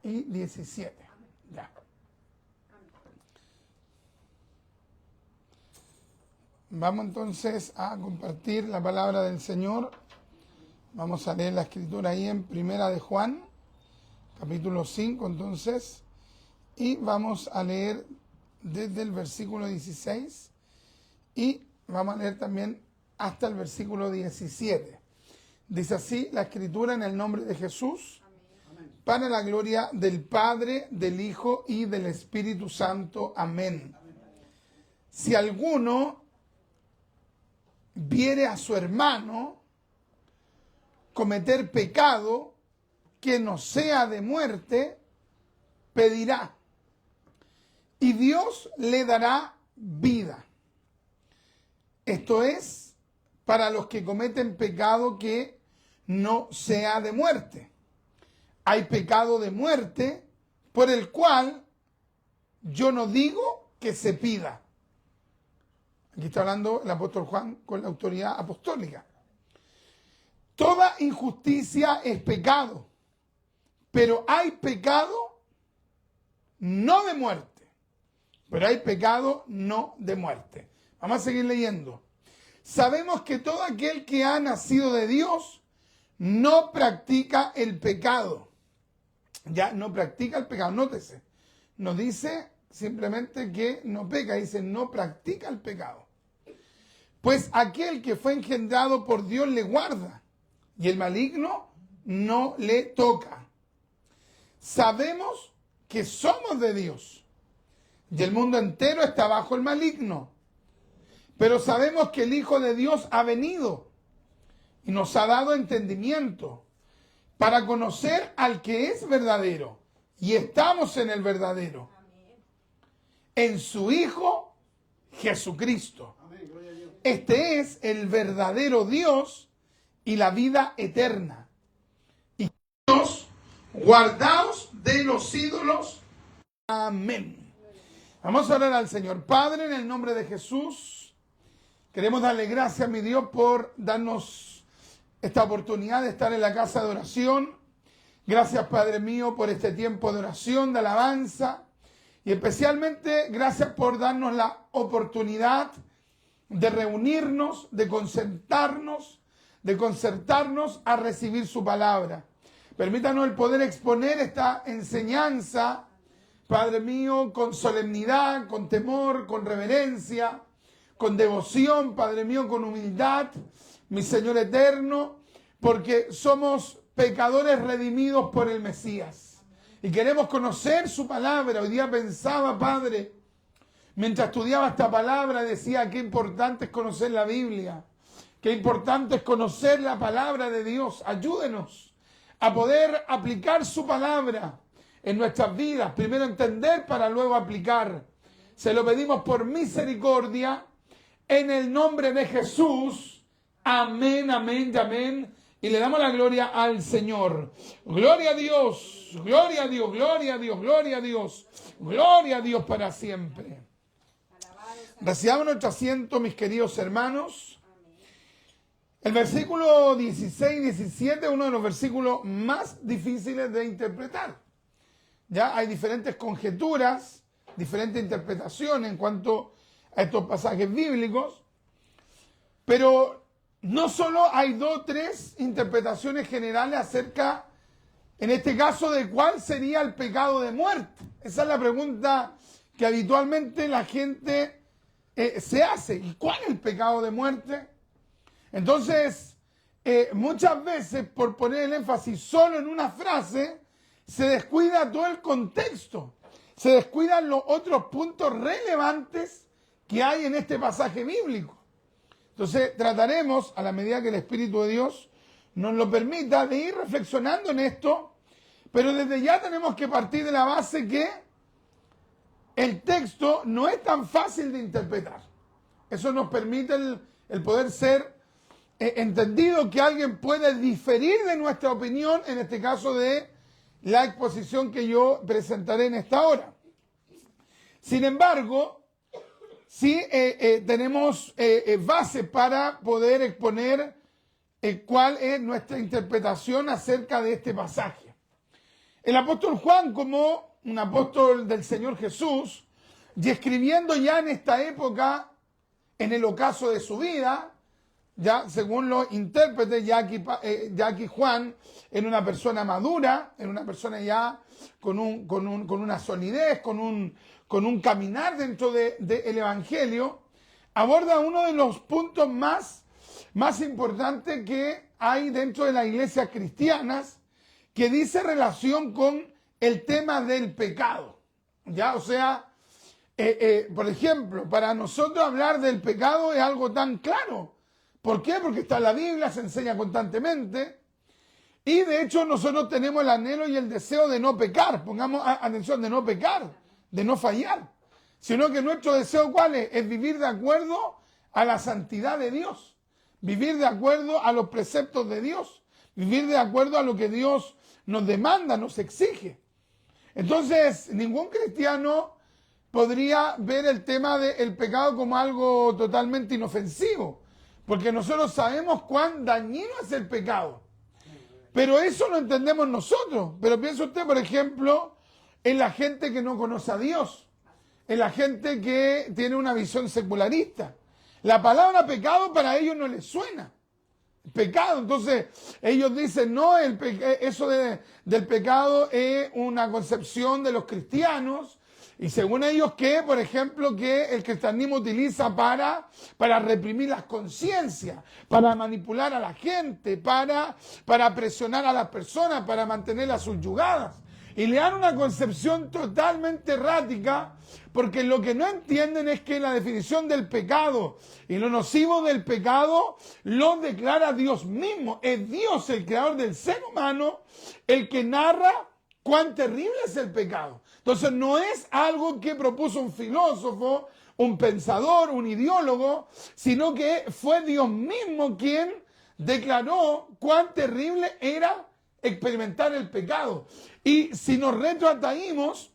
y 17. Ya. Vamos entonces a compartir la palabra del Señor. Vamos a leer la escritura ahí en Primera de Juan, capítulo 5 entonces, y vamos a leer desde el versículo 16 y vamos a leer también hasta el versículo 17. Dice así la escritura en el nombre de Jesús, amén, para la gloria del Padre, del Hijo y del Espíritu Santo. Amén. Si alguno viere a su hermano cometer pecado que no sea de muerte, pedirá, y Dios le dará vida. Esto es, para los que cometen pecado que no sea de muerte. Hay pecado de muerte por el cual yo no digo que se pida. Aquí está hablando el apóstol Juan con la autoridad apostólica. Toda injusticia es pecado, pero hay pecado no de muerte. Pero hay pecado no de muerte. Vamos a seguir leyendo. Sabemos que todo aquel que ha nacido de Dios no practica el pecado. Ya no practica el pecado. Nótese, no dice simplemente que no peca, dice no practica el pecado. Pues aquel que fue engendrado por Dios le guarda y el maligno no le toca. Sabemos que somos de Dios y el mundo entero está bajo el maligno. Pero sabemos que el Hijo de Dios ha venido y nos ha dado entendimiento para conocer al que es verdadero. Y estamos en el verdadero. Amén. En su Hijo Jesucristo. Amén. Este es el verdadero Dios y la vida eterna. Y Dios, guardaos de los ídolos. Amén. Vamos a orar al Señor. Padre, en el nombre de Jesús, queremos darle gracias, mi Dios, por darnos esta oportunidad de estar en la casa de oración. Gracias, Padre mío, por este tiempo de oración, de alabanza. Y especialmente gracias por darnos la oportunidad de reunirnos, de concertarnos a recibir su palabra. Permítanos el poder exponer esta enseñanza, Padre mío, con solemnidad, con temor, con reverencia, con devoción, Padre mío, con humildad, mi Señor eterno, porque somos pecadores redimidos por el Mesías. Y queremos conocer su palabra. Hoy día pensaba, Padre, mientras estudiaba esta palabra, decía qué importante es conocer la Biblia, qué importante es conocer la palabra de Dios. Ayúdenos a poder aplicar su palabra en nuestras vidas. Primero entender para luego aplicar. Se lo pedimos por misericordia, en el nombre de Jesús. Amén, amén y amén. Y le damos la gloria al Señor. Gloria a Dios, gloria a Dios, gloria a Dios, gloria a Dios, gloria a Dios para siempre. Recibamos nuestro asiento, mis queridos hermanos. El versículo 16 y 17 es uno de los versículos más difíciles de interpretar. Ya hay diferentes conjeturas, diferentes interpretaciones en cuanto a estos pasajes bíblicos, pero no solo hay 2 o 3 interpretaciones generales acerca, en este caso, de cuál sería el pecado de muerte. Esa es la pregunta que habitualmente la gente se hace. ¿Y cuál es el pecado de muerte? Entonces, muchas veces, por poner el énfasis solo en una frase, se descuida todo el contexto, se descuidan los otros puntos relevantes que hay en este pasaje bíblico. Entonces trataremos, a la medida que el Espíritu de Dios nos lo permita, de ir reflexionando en esto, pero desde ya tenemos que partir de la base que el texto no es tan fácil de interpretar. Eso nos permite el poder ser entendido, que alguien puede diferir de nuestra opinión, en este caso de la exposición que yo presentaré en esta hora. Sin embargo, sí tenemos base para poder exponer cuál es nuestra interpretación acerca de este pasaje. el apóstol Juan, como un apóstol del Señor Jesús, y escribiendo ya en esta época, en el ocaso de su vida, ya según los intérpretes, ya aquí Juan era una persona madura, era una persona ya con una solidez, con un caminar dentro del Evangelio, aborda uno de los puntos más importantes que hay dentro de las iglesias cristianas, que dice relación con el tema del pecado. ¿Ya? O sea, por ejemplo, para nosotros hablar del pecado es algo tan claro. ¿Por qué? Porque está en la Biblia, se enseña constantemente. Y de hecho nosotros tenemos el anhelo y el deseo de no pecar. Pongamos atención, de no pecar, de no fallar. Sino que nuestro deseo, ¿cuál es? Es vivir de acuerdo a la santidad de Dios. Vivir de acuerdo a los preceptos de Dios. Vivir de acuerdo a lo que Dios nos demanda, nos exige. Entonces, ningún cristiano podría ver el tema del pecado como algo totalmente inofensivo. Porque nosotros sabemos cuán dañino es el pecado. Pero eso lo entendemos nosotros. Pero piensa usted, por ejemplo, en la gente que no conoce a Dios. En la gente que tiene una visión secularista. La palabra pecado para ellos no les suena. Pecado. Entonces, ellos dicen, no, eso del pecado es una concepción de los cristianos. Y según ellos, que, por ejemplo, que el cristianismo utiliza para reprimir las conciencias, para manipular a la gente, para presionar a las personas, para mantenerlas subyugadas. Y le dan una concepción totalmente errática, porque lo que no entienden es que la definición del pecado y lo nocivo del pecado lo declara Dios mismo. Es Dios, el creador del ser humano, el que narra cuán terrible es el pecado. Entonces no es algo que propuso un filósofo, un pensador, un ideólogo, sino que fue Dios mismo quien declaró cuán terrible era experimentar el pecado. Y si nos retrotraímos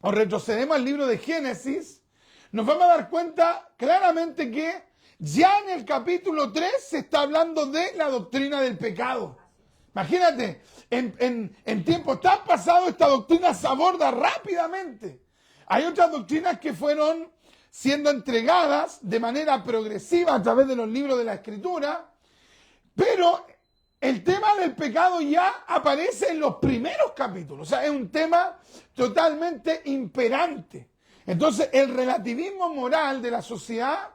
o retrocedemos al libro de Génesis, nos vamos a dar cuenta claramente que ya en el capítulo 3 se está hablando de la doctrina del pecado. Imagínate, en tiempos tan pasados esta doctrina se aborda rápidamente. Hay otras doctrinas que fueron siendo entregadas de manera progresiva a través de los libros de la Escritura, pero el tema del pecado ya aparece en los primeros capítulos. O sea, es un tema totalmente imperante. Entonces, el relativismo moral de la sociedad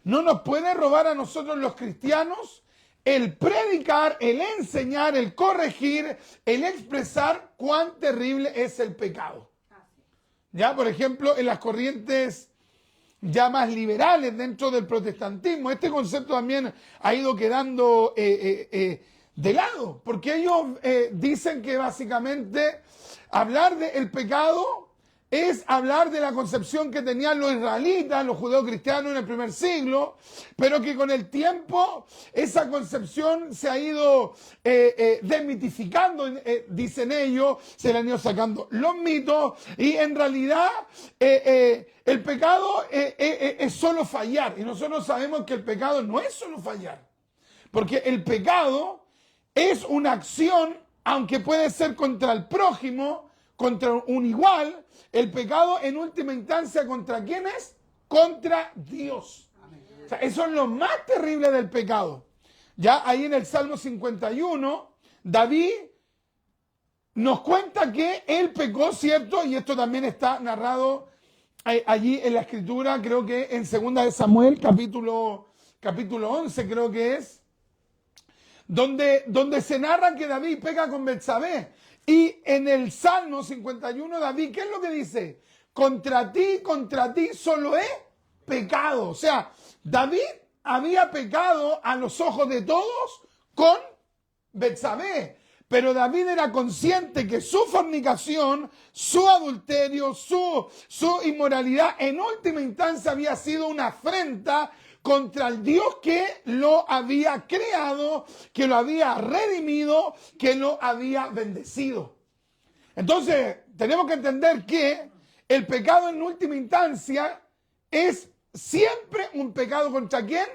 no nos puede robar a nosotros los cristianos el predicar, el enseñar, el corregir, el expresar cuán terrible es el pecado. Ya, por ejemplo, en las corrientes ya más liberales dentro del protestantismo, este concepto también ha ido quedando de lado, porque ellos dicen que básicamente hablar del pecado es hablar de la concepción que tenían los israelitas, los judeos cristianos en el primer siglo, pero que con el tiempo esa concepción se ha ido desmitificando, dicen ellos, se le han ido sacando los mitos, y en realidad el pecado es solo fallar, y nosotros sabemos que el pecado no es solo fallar, porque el pecado es una acción, aunque puede ser contra el prójimo, contra un igual. El pecado en última instancia, ¿contra quién es? Contra Dios. O sea, eso es lo más terrible del pecado. Ya ahí en el Salmo 51, David nos cuenta que él pecó, ¿cierto? Y esto también está narrado allí en la Escritura, creo que en 2 de Samuel, capítulo 11, creo que es, donde se narra que David peca con Betsabé. Y en el Salmo 51, David, ¿qué es lo que dice? Contra ti solo he pecado. O sea, David había pecado a los ojos de todos con Betsabé. Pero David era consciente que su fornicación, su adulterio, su inmoralidad, en última instancia había sido una afrenta contra el Dios que lo había creado, que lo había redimido, que lo había bendecido. Entonces, tenemos que entender que el pecado en última instancia es siempre un pecado ¿contra quién?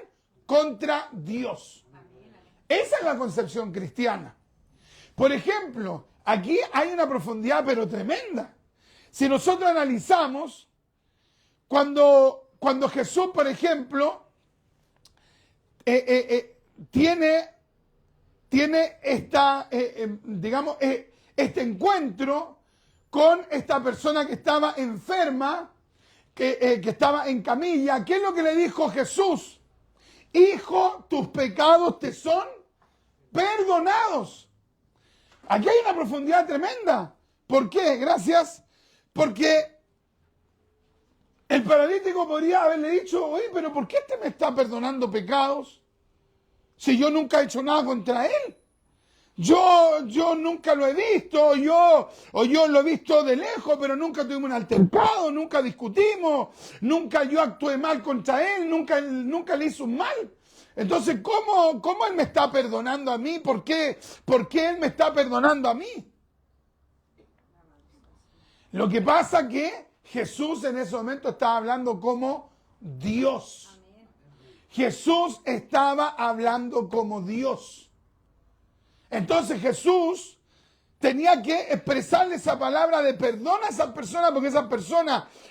Contra Dios. Esa es la concepción cristiana. Por ejemplo, aquí hay una profundidad pero tremenda. Si nosotros analizamos, cuando Jesús, por ejemplo, tiene este encuentro con esta persona que estaba enferma, que estaba en camilla, ¿qué es lo que le dijo Jesús? Hijo, tus pecados te son perdonados. Aquí hay una profundidad tremenda. ¿Por qué? Gracias. Porque el paralítico podría haberle dicho, oye, pero ¿por qué este me está perdonando pecados si yo nunca he hecho nada contra él? Yo nunca lo he visto, o yo lo he visto de lejos, pero nunca tuvimos un altercado, nunca discutimos, nunca yo actué mal contra él, nunca le hice un mal. Entonces, ¿cómo él me está perdonando a mí? ¿Por qué él me está perdonando a mí? Lo que pasa es que Jesús en ese momento estaba hablando como Dios. Jesús estaba hablando como Dios. Entonces Jesús tenía que expresarle esa palabra de perdón a esas personas, porque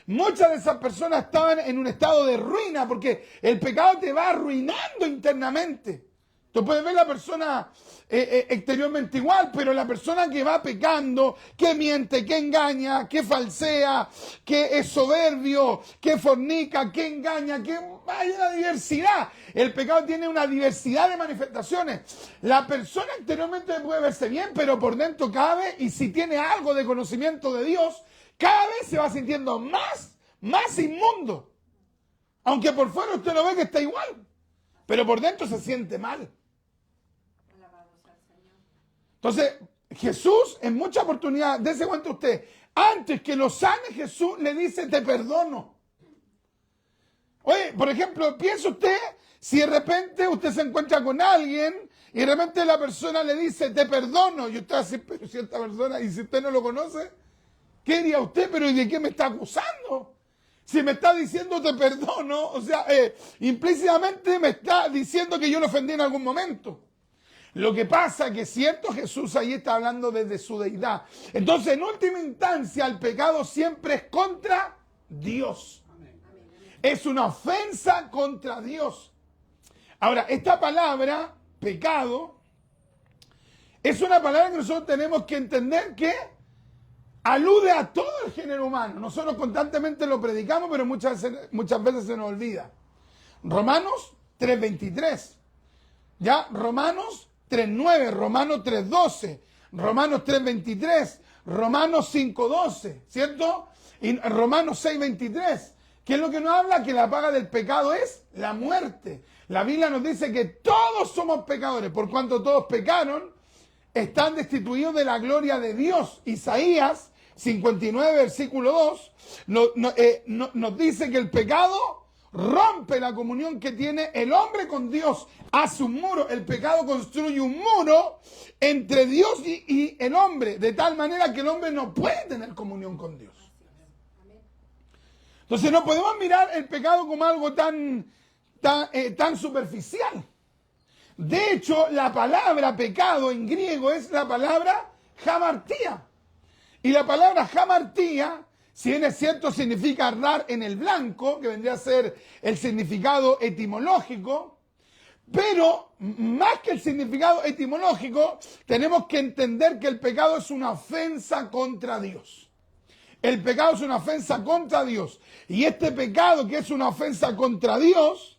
muchas de esas personas estaban en un estado de ruina, porque el pecado te va arruinando internamente. Tú puedes ver la persona exteriormente igual, pero la persona que va pecando, que miente, que engaña, que falsea, que es soberbio, que fornica, que engaña, que hay una diversidad. El pecado tiene una diversidad de manifestaciones. La persona exteriormente puede verse bien, pero por dentro cada vez, y si tiene algo de conocimiento de Dios, cada vez se va sintiendo más inmundo. Aunque por fuera usted lo ve que está igual, pero por dentro se siente mal. Entonces, Jesús, en muchas oportunidades, dése cuenta usted, antes que lo sane, Jesús le dice, te perdono. Oye, por ejemplo, piensa usted, si de repente usted se encuentra con alguien y de repente la persona le dice, te perdono, y usted hace, pero si esta persona, y si usted no lo conoce, ¿qué diría usted? Pero ¿y de qué me está acusando? Si me está diciendo te perdono, o sea, implícitamente me está diciendo que yo lo ofendí en algún momento. Lo que pasa es que cierto, Jesús ahí está hablando desde su deidad. Entonces, en última instancia, el pecado siempre es contra Dios. Es una ofensa contra Dios. Ahora, esta palabra, pecado, es una palabra que nosotros tenemos que entender que alude a todo el género humano. Nosotros constantemente lo predicamos, pero muchas veces se nos olvida. Romanos 3:23. Ya, Romanos 3:9, Romanos 3:12, Romanos 3:23, Romanos 5:12, ¿cierto? Y Romanos 6:23. ¿Qué es lo que nos habla? Que la paga del pecado es la muerte. La Biblia nos dice que todos somos pecadores, por cuanto todos pecaron, están destituidos de la gloria de Dios. Isaías 59, versículo 2, nos dice que el pecado rompe la comunión que tiene el hombre con Dios. Hace un muro. El pecado construye un muro entre Dios y el hombre, de tal manera que el hombre no puede tener comunión con Dios. Entonces no podemos mirar el pecado como algo tan superficial. De hecho, la palabra pecado en griego es la palabra hamartía. Y la palabra hamartía, si bien es cierto, significa errar en el blanco, que vendría a ser el significado etimológico, pero más que el significado etimológico, tenemos que entender que el pecado es una ofensa contra Dios. El pecado es una ofensa contra Dios. Y este pecado, que es una ofensa contra Dios,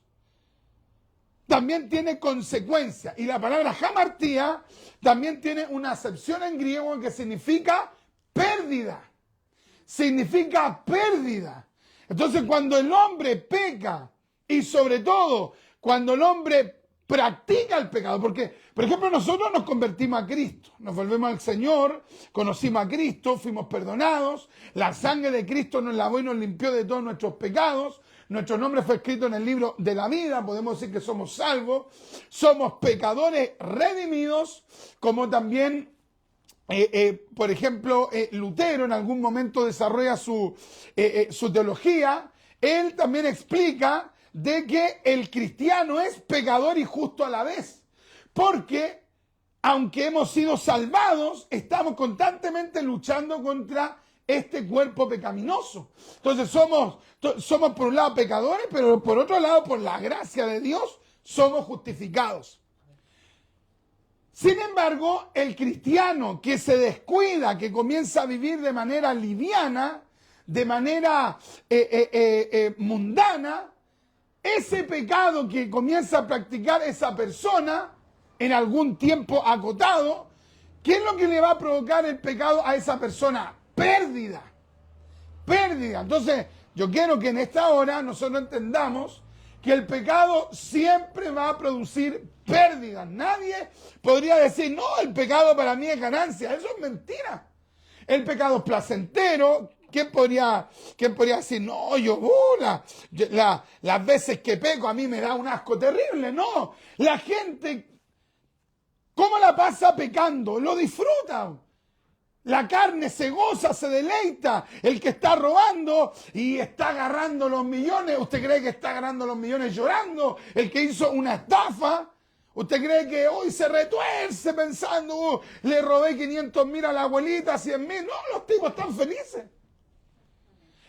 también tiene consecuencias. Y la palabra hamartía también tiene una acepción en griego que significa pérdida. Significa pérdida. Entonces, cuando el hombre peca, y sobre todo cuando el hombre practica el pecado, porque, por ejemplo, nosotros nos convertimos a Cristo, nos volvemos al Señor, conocimos a Cristo, fuimos perdonados, la sangre de Cristo nos lavó y nos limpió de todos nuestros pecados, nuestro nombre fue escrito en el libro de la vida, podemos decir que somos salvos, somos pecadores redimidos, como también por ejemplo, Lutero en algún momento desarrolla su teología. Él también explica de que el cristiano es pecador y justo a la vez, porque aunque hemos sido salvados, estamos constantemente luchando contra este cuerpo pecaminoso. Entonces somos por un lado pecadores, pero por otro lado, por la gracia de Dios, somos justificados. Sin embargo, el cristiano que se descuida, que comienza a vivir de manera liviana, de manera mundana, ese pecado que comienza a practicar esa persona en algún tiempo acotado, ¿qué es lo que le va a provocar el pecado a esa persona? Pérdida. Pérdida. Entonces, yo quiero que en esta hora nosotros entendamos que el pecado siempre va a producir pérdidas. Nadie podría decir, no, el pecado para mí es ganancia. Eso es mentira. El pecado es placentero. ¿Quién podría decir, no, las veces que peco a mí me da un asco terrible? No, la gente, ¿cómo la pasa pecando? Lo disfruta. La carne se goza, se deleita. El que está robando y está agarrando los millones, ¿usted cree que está agarrando los millones llorando? El que hizo una estafa, ¿usted cree que hoy se retuerce pensando, le robé 500.000 a la abuelita, 100.000? No, los tipos están felices.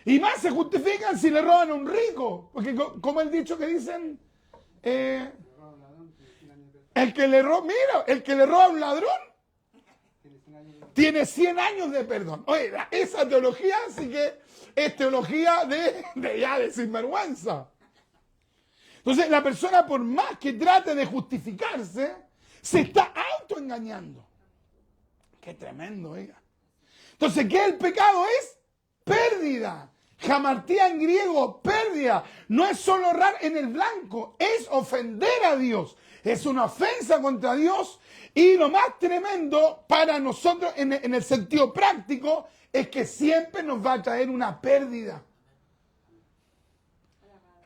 Y más se justifican si le roban a un rico. Porque como el dicho que dicen, el que le roba a un ladrón tiene 100 años de perdón. Oye, esa teología sí que es teología de sinvergüenza. Entonces la persona, por más que trate de justificarse, se está autoengañando. Qué tremendo, oiga. Entonces, ¿qué es el pecado? Es pérdida. Jamartía en griego, pérdida. No es solo errar en el blanco, es ofender a Dios. Es una ofensa contra Dios. Y lo más tremendo para nosotros en el sentido práctico es que siempre nos va a traer una pérdida.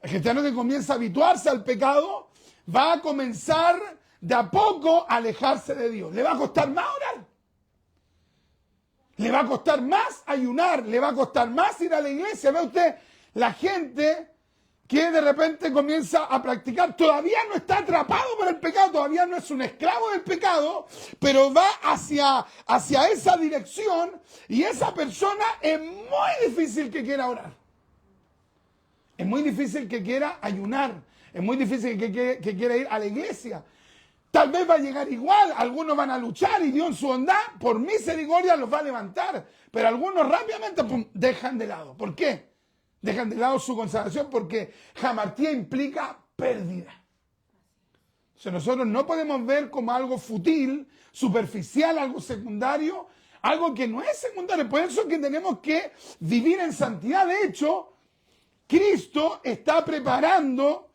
El cristiano que comienza a habituarse al pecado va a comenzar de a poco a alejarse de Dios. Le va a costar más orar. Le va a costar más ayunar, le va a costar más ir a la iglesia. Ve usted, la gente que de repente comienza a practicar, todavía no está atrapado por el pecado, todavía no es un esclavo del pecado, pero va hacia esa dirección y esa persona es muy difícil que quiera orar. Es muy difícil que quiera ayunar, es muy difícil que quiera ir a la iglesia. Tal vez va a llegar igual, algunos van a luchar y Dios en su bondad, por misericordia, los va a levantar. Pero algunos rápidamente dejan de lado. ¿Por qué? Dejan de lado su consagración porque jamartía implica pérdida. O sea, nosotros no podemos ver como algo fútil, superficial, algo secundario, algo que no es secundario. Por eso es que tenemos que vivir en santidad. De hecho, Cristo está preparando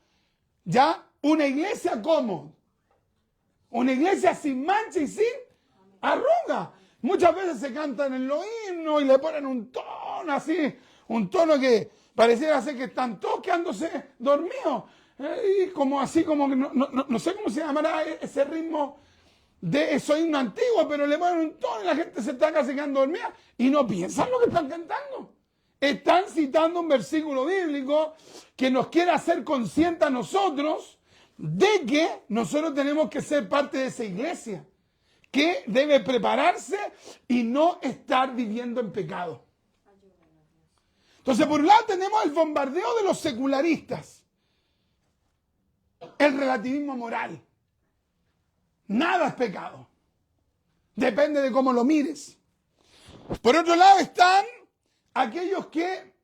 ya una iglesia como una iglesia sin mancha y sin arruga. Muchas veces se cantan en los himnos y le ponen un tono así, un tono que pareciera ser que están todos quedándose dormidos. Y como así, como que no sé cómo se llamará ese ritmo de esos himnos antiguos, pero le ponen un tono y la gente se está casi quedando dormida y no piensan lo que están cantando. Están citando un versículo bíblico que nos quiere hacer conscientes a nosotros de que nosotros tenemos que ser parte de esa iglesia, que debe prepararse y no estar viviendo en pecado. Entonces, por un lado tenemos el bombardeo de los secularistas, el relativismo moral. Nada es pecado. Depende de cómo lo mires. Por otro lado están aquellos que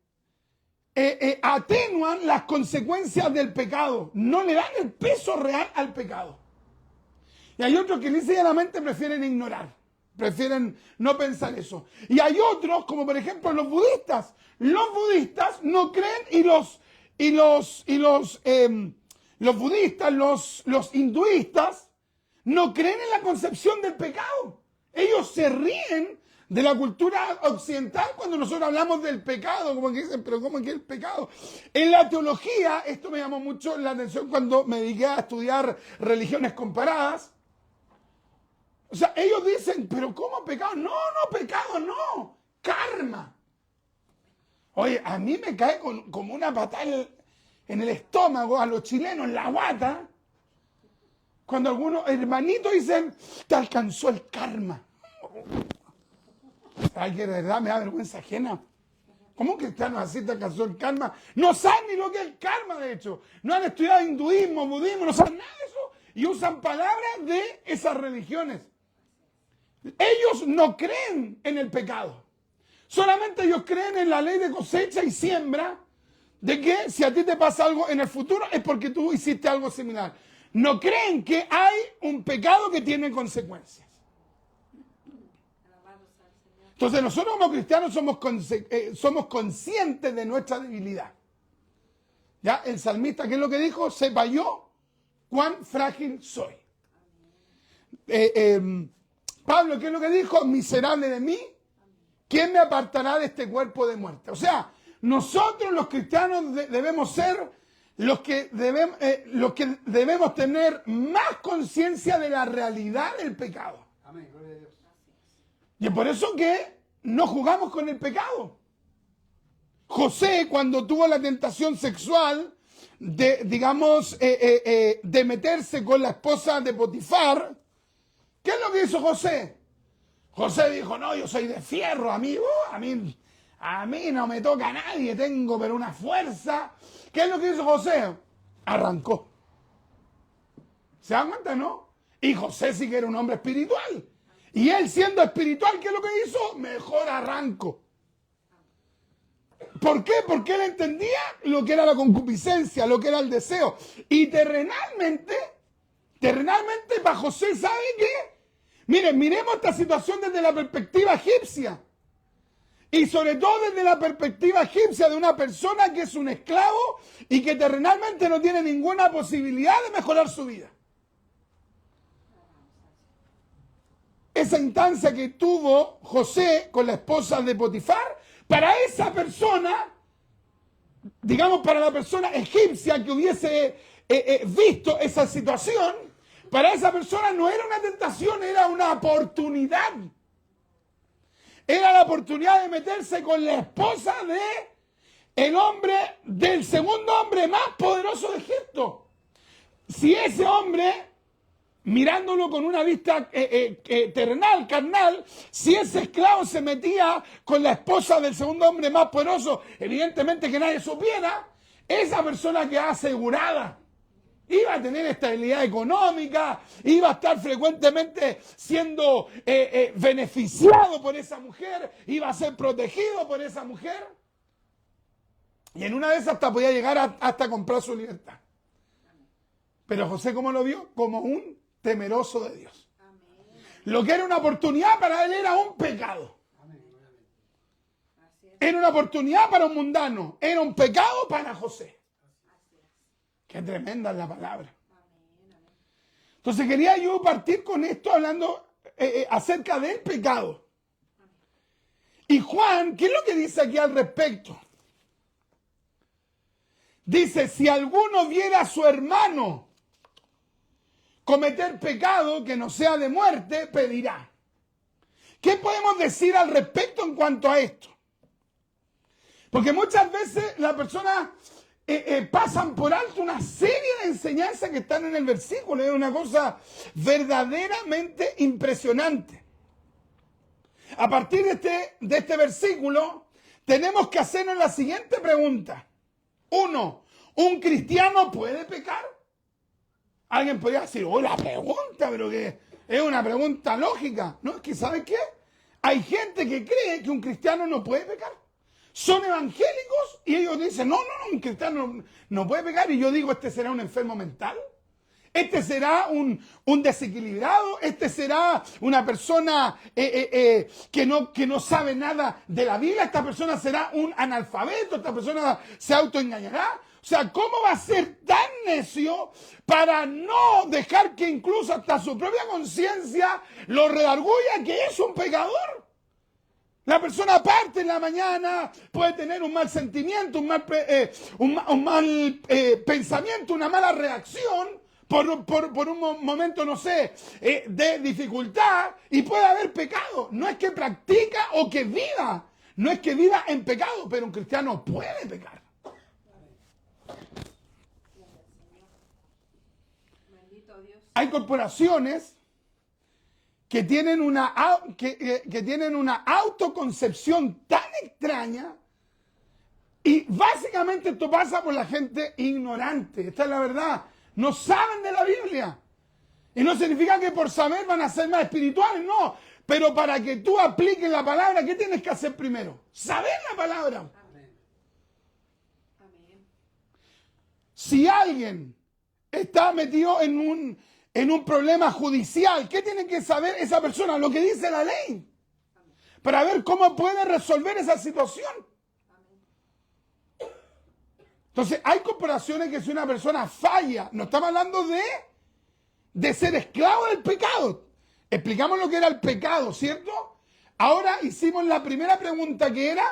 atenuan las consecuencias del pecado, no le dan el peso real al pecado. Y hay otros que llanamente prefieren ignorar, prefieren no pensar eso. Y hay otros, como por ejemplo los budistas. Los budistas no creen y los budistas, los hinduistas, no creen en la concepción del pecado. Ellos se ríen de la cultura occidental cuando nosotros hablamos del pecado, como que dicen, pero ¿cómo es que el pecado? En la teología, esto me llamó mucho la atención cuando me dediqué a estudiar religiones comparadas. O sea, ellos dicen, pero ¿cómo pecado? No, pecado no, karma. Oye, a mí me cae como una patada en el estómago, a los chilenos, en la guata, Cuando algunos hermanitos dicen, te alcanzó el karma. Ay, que de verdad me da vergüenza ajena. ¿Cómo cristianos así te alcanzó el karma? No saben ni lo que es el karma, de hecho. No han estudiado hinduismo, budismo, no saben nada de eso. Y usan palabras de esas religiones. Ellos no creen en el pecado. Solamente ellos creen en la ley de cosecha y siembra, de que si a ti te pasa algo en el futuro es porque tú hiciste algo similar. No creen que hay un pecado que tiene consecuencias. Entonces nosotros como cristianos somos conscientes de nuestra debilidad. ¿Ya? El salmista, ¿qué es lo que dijo? Sepa yo cuán frágil soy. Pablo, ¿qué es lo que dijo? Miserable de mí, ¿quién me apartará de este cuerpo de muerte? O sea, nosotros los cristianos debemos ser los que debemos tener más conciencia de la realidad del pecado. Amén, gloria a Dios. Y es por eso que no jugamos con el pecado. José, cuando tuvo la tentación sexual de meterse con la esposa de Potifar, ¿qué es lo que hizo José? José dijo, no, yo soy de fierro, amigo, a mí no me toca a nadie, tengo pero una fuerza. ¿Qué es lo que hizo José? Arrancó. ¿Se dan cuenta, no? Y José sí que era un hombre espiritual. Y él siendo espiritual, ¿qué es lo que hizo? Mejor arranco. ¿Por qué? Porque él entendía lo que era la concupiscencia, lo que era el deseo. Y terrenalmente, para José, ¿sabe qué? Miren, miremos esta situación desde la perspectiva egipcia. Y sobre todo desde la perspectiva egipcia de una persona que es un esclavo y que terrenalmente no tiene ninguna posibilidad de mejorar su vida. Esa instancia que tuvo José con la esposa de Potifar, para esa persona, digamos para la persona egipcia que hubiese visto esa situación, para esa persona no era una tentación, era una oportunidad. Era la oportunidad de meterse con la esposa del segundo hombre más poderoso de Egipto. Si ese hombre, mirándolo con una vista terrenal, carnal, si ese esclavo se metía con la esposa del segundo hombre más poderoso, evidentemente que nadie supiera, esa persona quedaba asegurada. Iba a tener estabilidad económica, iba a estar frecuentemente siendo beneficiado por esa mujer, iba a ser protegido por esa mujer. Y en una de esas hasta podía llegar hasta comprar su libertad. Pero José, ¿cómo lo vio? Como un temeroso de Dios. Lo que era una oportunidad para él era un pecado. Era una oportunidad para un mundano, era un pecado para José. Qué tremenda es la palabra. Entonces quería yo partir con esto hablando acerca del pecado. Y Juan, ¿qué es lo que dice aquí al respecto? Dice, si alguno viera a su hermano cometer pecado que no sea de muerte, pedirá. ¿Qué podemos decir al respecto en cuanto a esto? Porque muchas veces las personas pasan por alto una serie de enseñanzas que están en el versículo. Es una cosa verdaderamente impresionante. A partir de este versículo, tenemos que hacernos la siguiente pregunta. 1. ¿Un cristiano puede pecar? Alguien podría decir, la pregunta, pero que es una pregunta lógica. No, es que ¿sabe qué? Hay gente que cree que un cristiano no puede pecar. Son evangélicos y ellos dicen, no, un cristiano no puede pecar. Y yo digo, ¿este será un enfermo mental? ¿Este será un desequilibrado? ¿Este será una persona que no sabe nada de la Biblia? ¿Esta persona será un analfabeto? ¿Esta persona se autoengañará? O sea, ¿cómo va a ser tan necio para no dejar que incluso hasta su propia conciencia lo redarguya que es un pecador? La persona parte en la mañana, puede tener un mal sentimiento, un mal pensamiento, una mala reacción por un momento, no sé, de dificultad, y puede haber pecado. No es que practica o que viva, no es que viva en pecado, pero un cristiano puede pecar. Bendito Dios. Hay corporaciones que tienen que tienen una autoconcepción tan extraña, y básicamente esto pasa por la gente ignorante. Esta es la verdad. No saben de la Biblia. Y no significa que por saber van a ser más espirituales, no. Pero para que tú apliques la palabra, ¿qué tienes que hacer primero? Saber la palabra. Amén. Amén. Si alguien está metido en un problema judicial, ¿qué tiene que saber esa persona? Lo que dice la ley. Para ver cómo puede resolver esa situación. Entonces, hay corporaciones que si una persona falla, no estamos hablando de ser esclavo del pecado. Explicamos lo que era el pecado, ¿cierto? Ahora hicimos la primera pregunta, que era,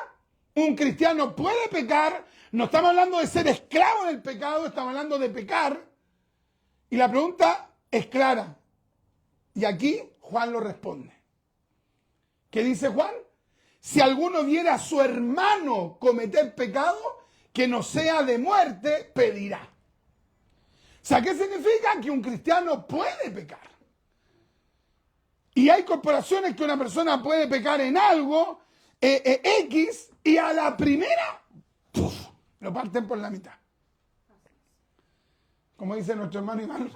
¿un cristiano puede pecar? No estamos hablando de ser esclavo del pecado, estamos hablando de pecar. Y la pregunta es clara. Y aquí Juan lo responde. ¿Qué dice Juan? Si alguno viera a su hermano cometer pecado, que no sea de muerte, pedirá. O sea, ¿qué significa? Que un cristiano puede pecar. Y hay corporaciones que una persona puede pecar en algo, X, y a la primera, ¡puf!, lo parten por la mitad. Como dice nuestro hermano Iván,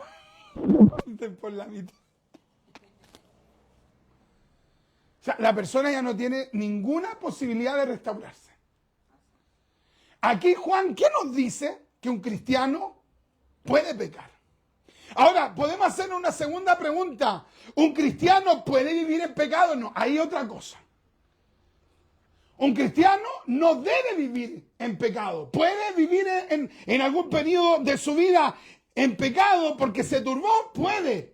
lo parten por la mitad. O sea, la persona ya no tiene ninguna posibilidad de restaurarse. Aquí Juan, ¿qué nos dice? Que un cristiano puede pecar. Ahora, podemos hacer una segunda pregunta. ¿Un cristiano puede vivir en pecado? No, hay otra cosa. Un cristiano no debe vivir en pecado. Puede vivir en algún periodo de su vida en pecado porque se turbó, puede.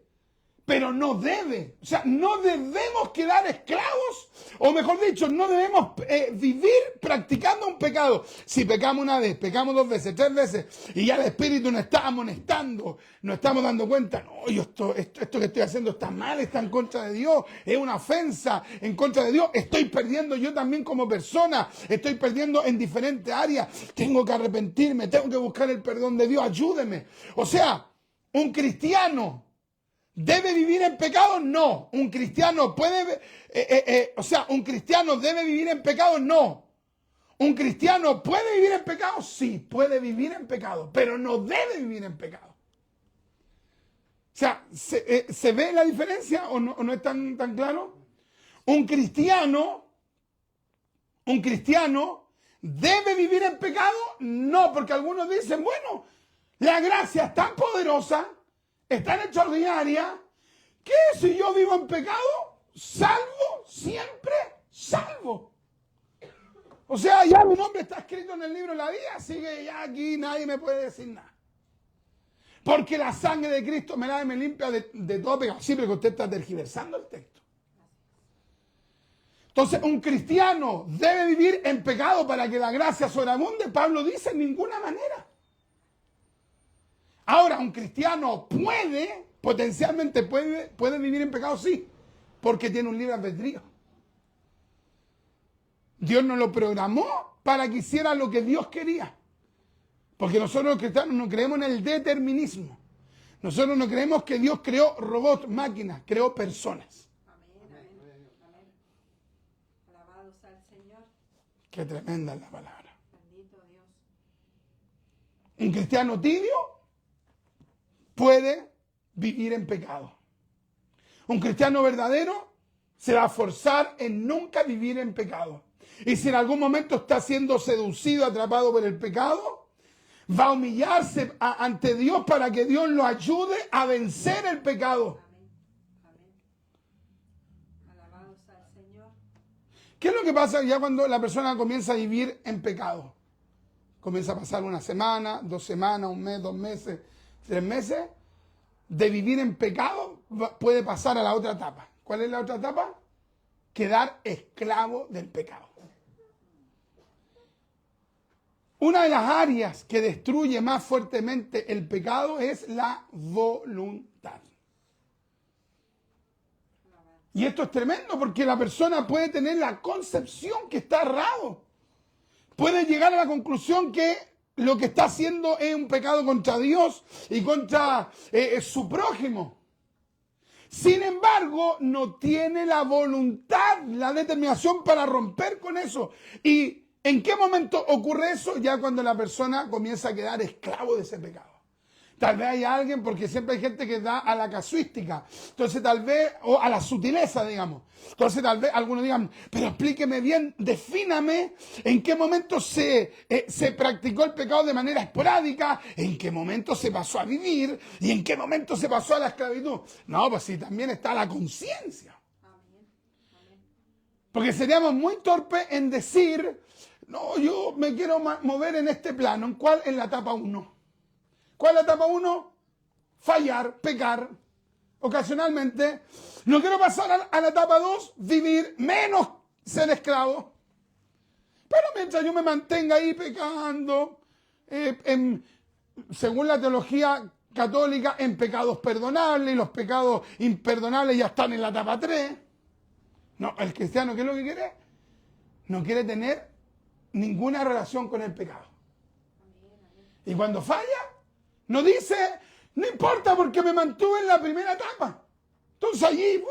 Pero no debe. O sea, no debemos quedar esclavos, o mejor dicho, no debemos vivir practicando un pecado. Si pecamos una vez, pecamos 2 veces, 3 veces, y ya el Espíritu nos está amonestando, nos estamos dando cuenta, no, esto que estoy haciendo está mal, está en contra de Dios, es una ofensa en contra de Dios, estoy perdiendo yo también como persona, estoy perdiendo en diferentes áreas, tengo que arrepentirme, tengo que buscar el perdón de Dios, ayúdeme. O sea, un cristiano ¿debe vivir en pecado? No. ¿Un cristiano puede, un cristiano debe vivir en pecado? No. ¿Un cristiano puede vivir en pecado? Sí, puede vivir en pecado, pero no debe vivir en pecado. O sea, ¿se ve la diferencia o no es tan claro? Un cristiano debe vivir en pecado? No, porque algunos dicen, bueno, la gracia es tan poderosa, es tan extraordinaria, que si yo vivo en pecado, salvo, siempre salvo. O sea, ya mi nombre está escrito en el libro de la vida, así que ya aquí nadie me puede decir nada. Porque la sangre de Cristo me lava y me limpia de todo pecado. Sí, pero usted está tergiversando el texto. Entonces, un cristiano debe vivir en pecado para que la gracia sobreabunde. Pablo dice, en ninguna manera. Ahora, un cristiano potencialmente puede vivir en pecado, sí, porque tiene un libre albedrío. Dios no lo programó para que hiciera lo que Dios quería. Porque nosotros los cristianos no creemos en el determinismo. Nosotros no creemos que Dios creó robots, máquinas, creó personas. Amén, amén, amén. Alabado sea el Señor. Qué tremenda es la palabra. Bendito Dios. Un cristiano tibio puede vivir en pecado. Un cristiano verdadero se va a forzar en nunca vivir en pecado. Y si en algún momento está siendo seducido, atrapado por el pecado, va a humillarse ante Dios para que Dios lo ayude a vencer el pecado. Amén. Amén. Alabado sea el Señor. ¿Qué es lo que pasa ya cuando la persona comienza a vivir en pecado? Comienza a pasar una semana, 2 semanas, 1 mes, 2 meses, 3 meses. De vivir en pecado puede pasar a la otra etapa. ¿Cuál es la otra etapa? Quedar esclavo del pecado. Una de las áreas que destruye más fuertemente el pecado es la voluntad. Y esto es tremendo porque la persona puede tener la concepción que está errado. Puede llegar a la conclusión que lo que está haciendo es un pecado contra Dios y contra su prójimo. Sin embargo, no tiene la voluntad, la determinación para romper con eso. ¿Y en qué momento ocurre eso? Ya cuando la persona comienza a quedar esclavo de ese pecado. Tal vez hay alguien, porque siempre hay gente que da a la casuística. Entonces tal vez, o a la sutileza, digamos. Entonces tal vez algunos digan, pero explíqueme bien, defíname en qué momento se practicó el pecado de manera esporádica, en qué momento se pasó a vivir y en qué momento se pasó a la esclavitud. No, pues sí, también está la conciencia. Porque seríamos muy torpes en decir, no, yo me quiero mover en este plano. ¿En cuál? En la etapa 1. ¿Cuál es la etapa 1? Fallar, pecar, ocasionalmente. No quiero pasar a la etapa 2, vivir, menos ser esclavo. Pero mientras yo me mantenga ahí pecando, según la teología católica, en pecados perdonables, y los pecados imperdonables ya están en la etapa 3. No, el cristiano, ¿qué es lo que quiere? No quiere tener ninguna relación con el pecado. Y cuando falla, no dice, no importa porque me mantuve en la primera etapa. Entonces allí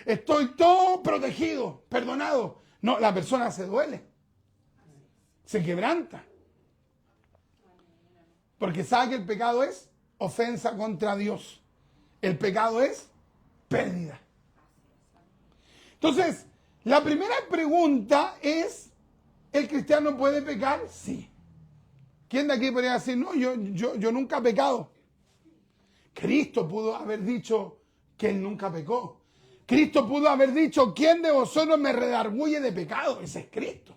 estoy todo protegido, perdonado. No, la persona se duele, se quebranta. Porque sabe que el pecado es ofensa contra Dios. El pecado es pérdida. Entonces, la primera pregunta es, ¿el cristiano puede pecar? Sí. ¿Quién de aquí podría decir, no, yo nunca he pecado? Cristo pudo haber dicho que él nunca pecó. Cristo pudo haber dicho, ¿quién de vosotros me redarguye de pecado? Ese es Cristo.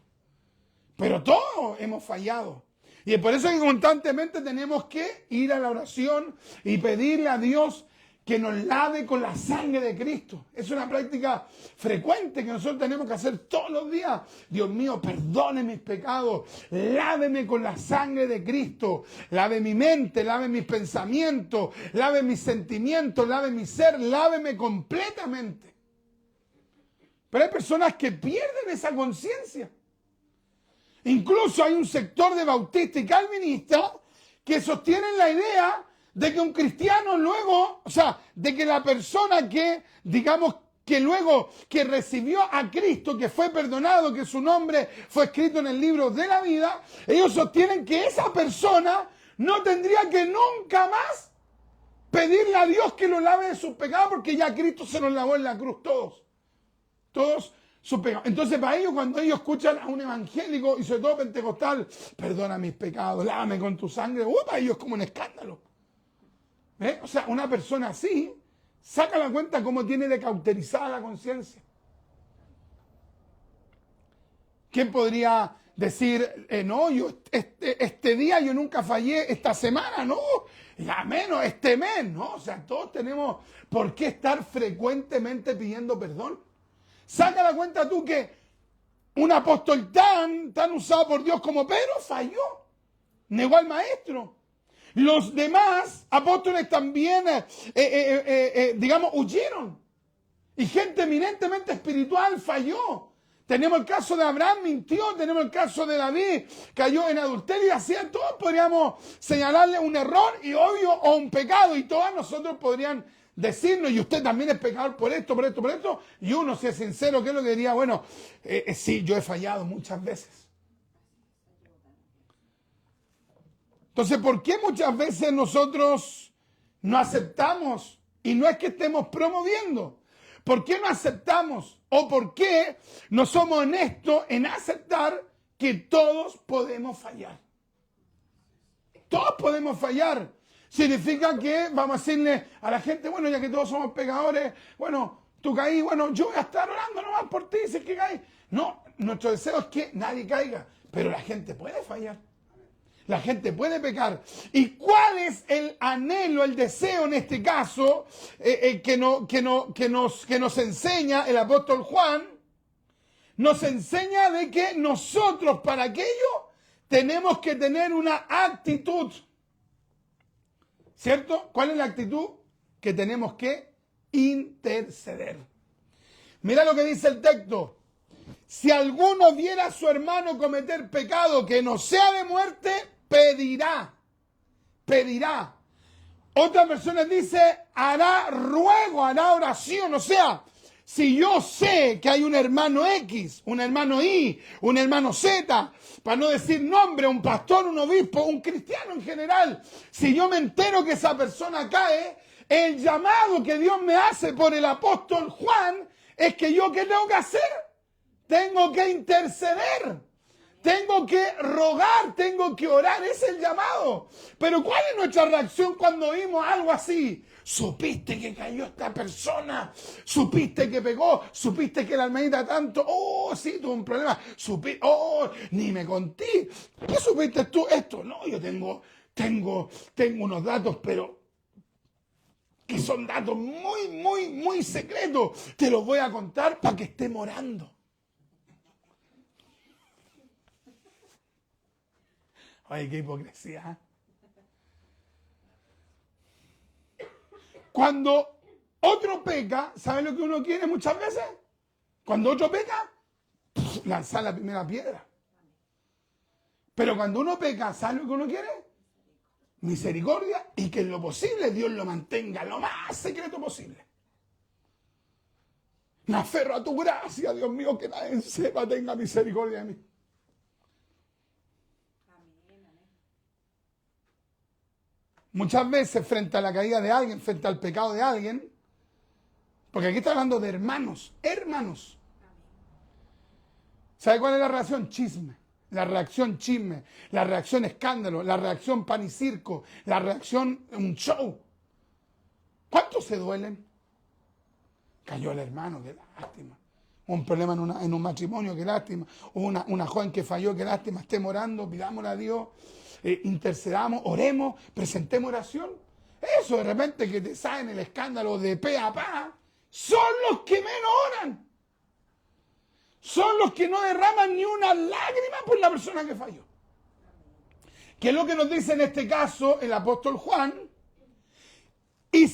Pero todos hemos fallado. Y es por eso que constantemente tenemos que ir a la oración y pedirle a Dios que nos lave con la sangre de Cristo. Es una práctica frecuente que nosotros tenemos que hacer todos los días. Dios mío, perdone mis pecados, láveme con la sangre de Cristo, lave mi mente, lave mis pensamientos, lave mis sentimientos, lave mi ser, láveme completamente. Pero hay personas que pierden esa conciencia. Incluso hay un sector de bautistas y calvinistas que sostienen la idea de que un cristiano luego, o sea, de que la persona que, digamos, que luego que recibió a Cristo, que fue perdonado, que su nombre fue escrito en el libro de la vida, ellos sostienen que esa persona no tendría que nunca más pedirle a Dios que lo lave de sus pecados, porque ya Cristo se los lavó en la cruz todos sus pecados. Entonces para ellos, cuando ellos escuchan a un evangélico, y sobre todo pentecostal, perdona mis pecados, lávame con tu sangre, para ellos es como un escándalo. O sea, una persona así saca la cuenta cómo tiene de cauterizada la conciencia. ¿Quién podría decir, no, yo este día yo nunca fallé, esta semana, no, ya menos, este mes, no? O sea, todos tenemos por qué estar frecuentemente pidiendo perdón. Saca la cuenta tú que un apóstol tan usado por Dios como Pedro falló, negó al maestro. Los demás apóstoles también, digamos, huyeron. Y gente eminentemente espiritual falló. Tenemos el caso de Abraham, mintió. Tenemos el caso de David, cayó en adulterio y hacía. Todos podríamos señalarle un error y obvio o un pecado. Y todos nosotros podrían decirnos, y usted también es pecador por esto, por esto, por esto. Y uno, si es sincero, ¿qué es lo que diría? Bueno, sí, yo he fallado muchas veces. Entonces, ¿por qué muchas veces nosotros no aceptamos? Y no es que estemos promoviendo. ¿Por qué no aceptamos? ¿O por qué no somos honestos en aceptar que todos podemos fallar? Todos podemos fallar. Significa que vamos a decirle a la gente, bueno, ya que todos somos pecadores, bueno, tú caí, bueno, yo voy a estar orando nomás por ti, si es que caí. No, nuestro deseo es que nadie caiga, pero la gente puede fallar. La gente puede pecar. ¿Y cuál es el anhelo, el deseo en este caso que nos enseña el apóstol Juan? Nos enseña de que nosotros para aquello tenemos que tener una actitud. ¿Cierto? ¿Cuál es la actitud? Que tenemos que interceder. Mira lo que dice el texto. Si alguno viera a su hermano cometer pecado que no sea de muerte, pedirá. Otra persona dice, hará ruego, hará oración. O sea, si yo sé que hay un hermano X, un hermano Y, un hermano Z, para no decir nombre, un pastor, un obispo, un cristiano en general, si yo me entero que esa persona cae, el llamado que Dios me hace por el apóstol Juan es que yo, ¿qué tengo que hacer? Tengo que interceder. Tengo que rogar, tengo que orar, ese es el llamado. Pero ¿cuál es nuestra reacción cuando oímos algo así? ¿Supiste que cayó esta persona? ¿Supiste que pegó? ¿Supiste que la hermanita tanto? Oh, sí, tuvo un problema. Oh, ni me conté. ¿Qué supiste tú? Esto, no, yo tengo unos datos, pero que son datos muy secretos. Te los voy a contar para que esté morando. Ay, qué hipocresía. Cuando otro peca, ¿sabe lo que uno quiere muchas veces? Cuando otro peca, lanzar la primera piedra. Pero cuando uno peca, ¿sabe lo que uno quiere? Misericordia y que en lo posible Dios lo mantenga lo más secreto posible. Me aferro a tu gracia, Dios mío, que nadie sepa, tenga misericordia de mí. Muchas veces frente a la caída de alguien, frente al pecado de alguien, porque aquí está hablando de hermanos, ¿Sabe cuál es la reacción? Chisme. La reacción chisme, la reacción escándalo, la reacción pan y circo, la reacción un show. ¿Cuántos se duelen? Cayó el hermano, qué lástima. Un problema en un matrimonio, qué lástima. Una joven que falló, qué lástima. Estemos orando, pidámosle a Dios. Intercedamos, oremos, presentemos oración. Eso de repente que te salen el escándalo de pe a pa, son los que menos oran. Son los que no derraman ni una lágrima por la persona que falló. ¿Qué es lo que nos dice en este caso el apóstol Juan? Y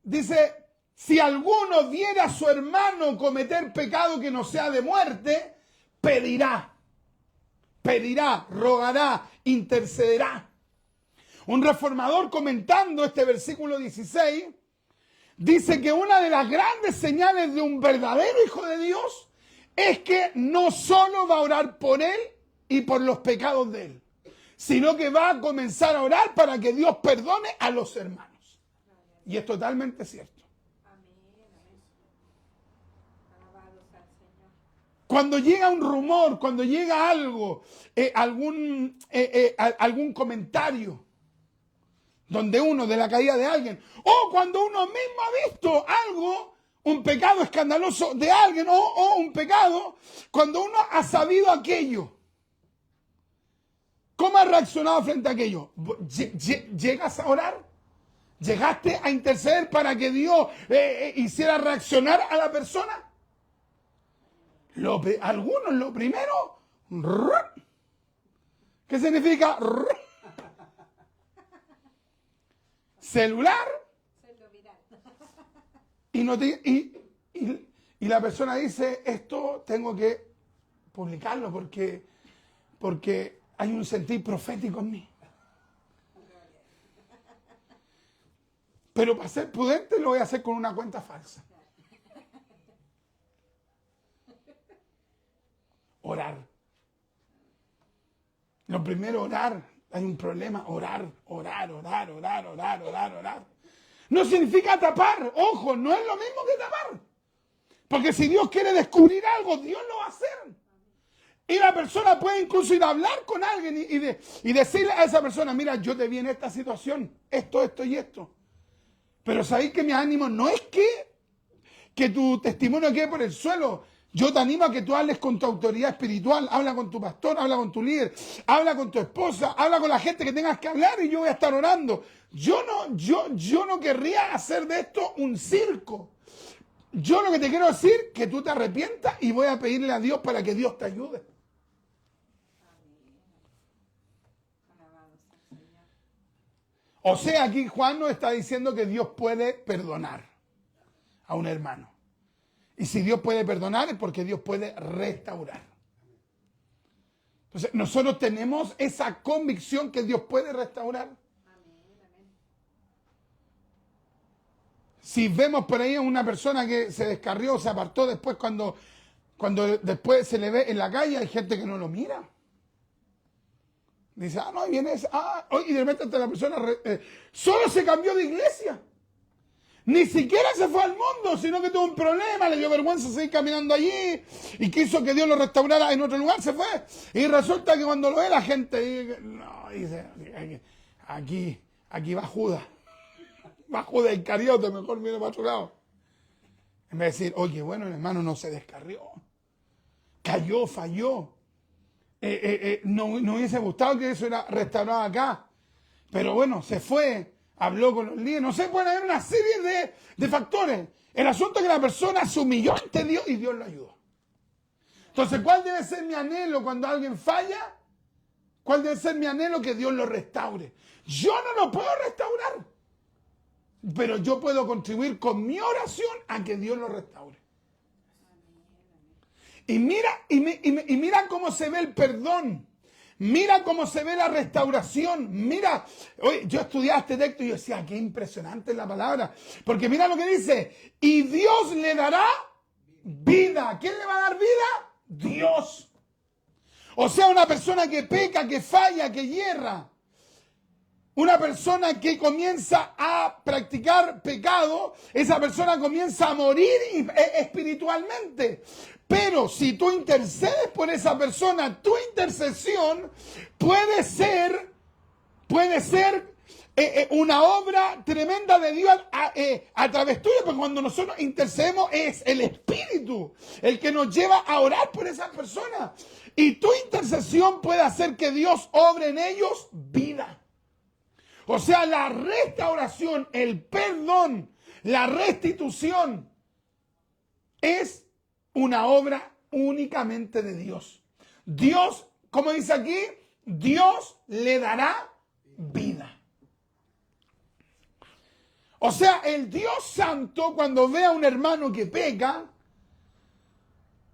dice, si alguno viera a su hermano cometer pecado que no sea de muerte, pedirá, rogará, intercederá. Un reformador comentando este versículo 16 dice que una de las grandes señales de un verdadero hijo de Dios es que no solo va a orar por él y por los pecados de él, sino que va a comenzar a orar para que Dios perdone a los hermanos. Y es totalmente cierto. Cuando llega un rumor, cuando llega algo, algún comentario, donde uno de la caída de alguien, o cuando uno mismo ha visto algo, un pecado escandaloso de alguien, o un pecado, cuando uno ha sabido aquello, ¿cómo has reaccionado frente a aquello? ¿Llegas a orar? ¿Llegaste a interceder para que Dios hiciera reaccionar a la persona? Algunos, lo primero, ¿qué significa? Celular y la persona dice, esto tengo que publicarlo porque hay un sentir profético en mí. Pero para ser prudente lo voy a hacer con una cuenta falsa. Orar. Lo primero, orar. Hay un problema, orar. No significa tapar, ojo, no es lo mismo que tapar. Porque si Dios quiere descubrir algo, Dios lo va a hacer. Y la persona puede incluso ir a hablar con alguien y decirle a esa persona, mira, yo te vi en esta situación, esto y esto. Pero sabéis que mi ánimo no es que tu testimonio quede por el suelo. Yo te animo a que tú hables con tu autoridad espiritual, habla con tu pastor, habla con tu líder, habla con tu esposa, habla con la gente que tengas que hablar y yo voy a estar orando. Yo no querría hacer de esto un circo. Yo lo que te quiero decir que tú te arrepientas y voy a pedirle a Dios para que Dios te ayude. O sea, aquí Juan nos está diciendo que Dios puede perdonar a un hermano. Y si Dios puede perdonar es porque Dios puede restaurar. Entonces, nosotros tenemos esa convicción que Dios puede restaurar. Si vemos por ahí a una persona que se descarrió, se apartó después cuando después se le ve en la calle, hay gente que no lo mira. Dice, no, y viene ese, y de repente hasta la persona solo se cambió de iglesia. Ni siquiera se fue al mundo, sino que tuvo un problema, le dio vergüenza seguir caminando allí y quiso que Dios lo restaurara en otro lugar, se fue. Y resulta que cuando lo ve la gente dice, aquí va Judas. Va Judas Iscariote, mejor viene para otro lado. En vez de decir, oye, bueno, el hermano no se descarrió. Cayó, falló. No hubiese gustado que eso era restaurado acá. Pero bueno, se fue, habló con los líderes. No sé, pueden haber una serie de factores. El asunto es que la persona se humilló ante Dios y Dios lo ayudó. Entonces, ¿cuál debe ser mi anhelo cuando alguien falla? ¿Cuál debe ser mi anhelo? Que Dios lo restaure. Yo no lo puedo restaurar, pero yo puedo contribuir con mi oración a que Dios lo restaure. Y mira cómo se ve el perdón. Mira cómo se ve la restauración. Mira, oye, yo estudiaba este texto y yo decía, qué impresionante la palabra. Porque mira lo que dice, y Dios le dará vida. ¿Quién le va a dar vida? Dios. O sea, una persona que peca, que falla, que hierra. Una persona que comienza a practicar pecado, esa persona comienza a morir espiritualmente. Pero si tú intercedes por esa persona, tu intercesión puede ser una obra tremenda de Dios a través tuya, porque cuando nosotros intercedemos es el Espíritu el que nos lleva a orar por esa persona. Y tu intercesión puede hacer que Dios obre en ellos vida. O sea, la restauración, el perdón, la restitución es una obra únicamente de Dios. Dios, como dice aquí, Dios le dará vida. O sea, el Dios Santo, cuando ve a un hermano que peca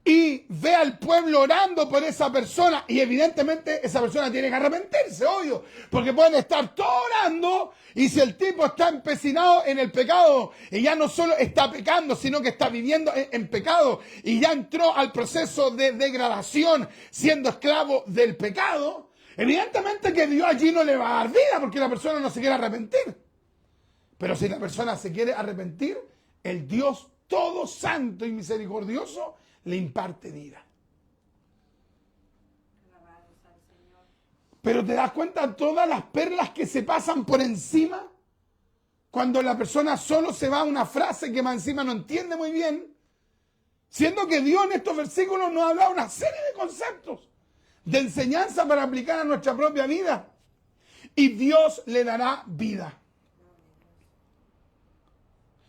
y ve al pueblo orando por esa persona, y evidentemente esa persona tiene que arrepentirse, obvio, porque pueden estar todos orando, y si el tipo está empecinado en el pecado, y ya no solo está pecando, sino que está viviendo en pecado, y ya entró al proceso de degradación, siendo esclavo del pecado, evidentemente que Dios allí no le va a dar vida, porque la persona no se quiere arrepentir. Pero si la persona se quiere arrepentir, el Dios todo santo y misericordioso le imparte vida. Pero te das cuenta todas las perlas que se pasan por encima cuando la persona solo se va a una frase que más encima no entiende muy bien, siendo que Dios en estos versículos nos habla una serie de conceptos de enseñanza para aplicar a nuestra propia vida, y Dios le dará vida.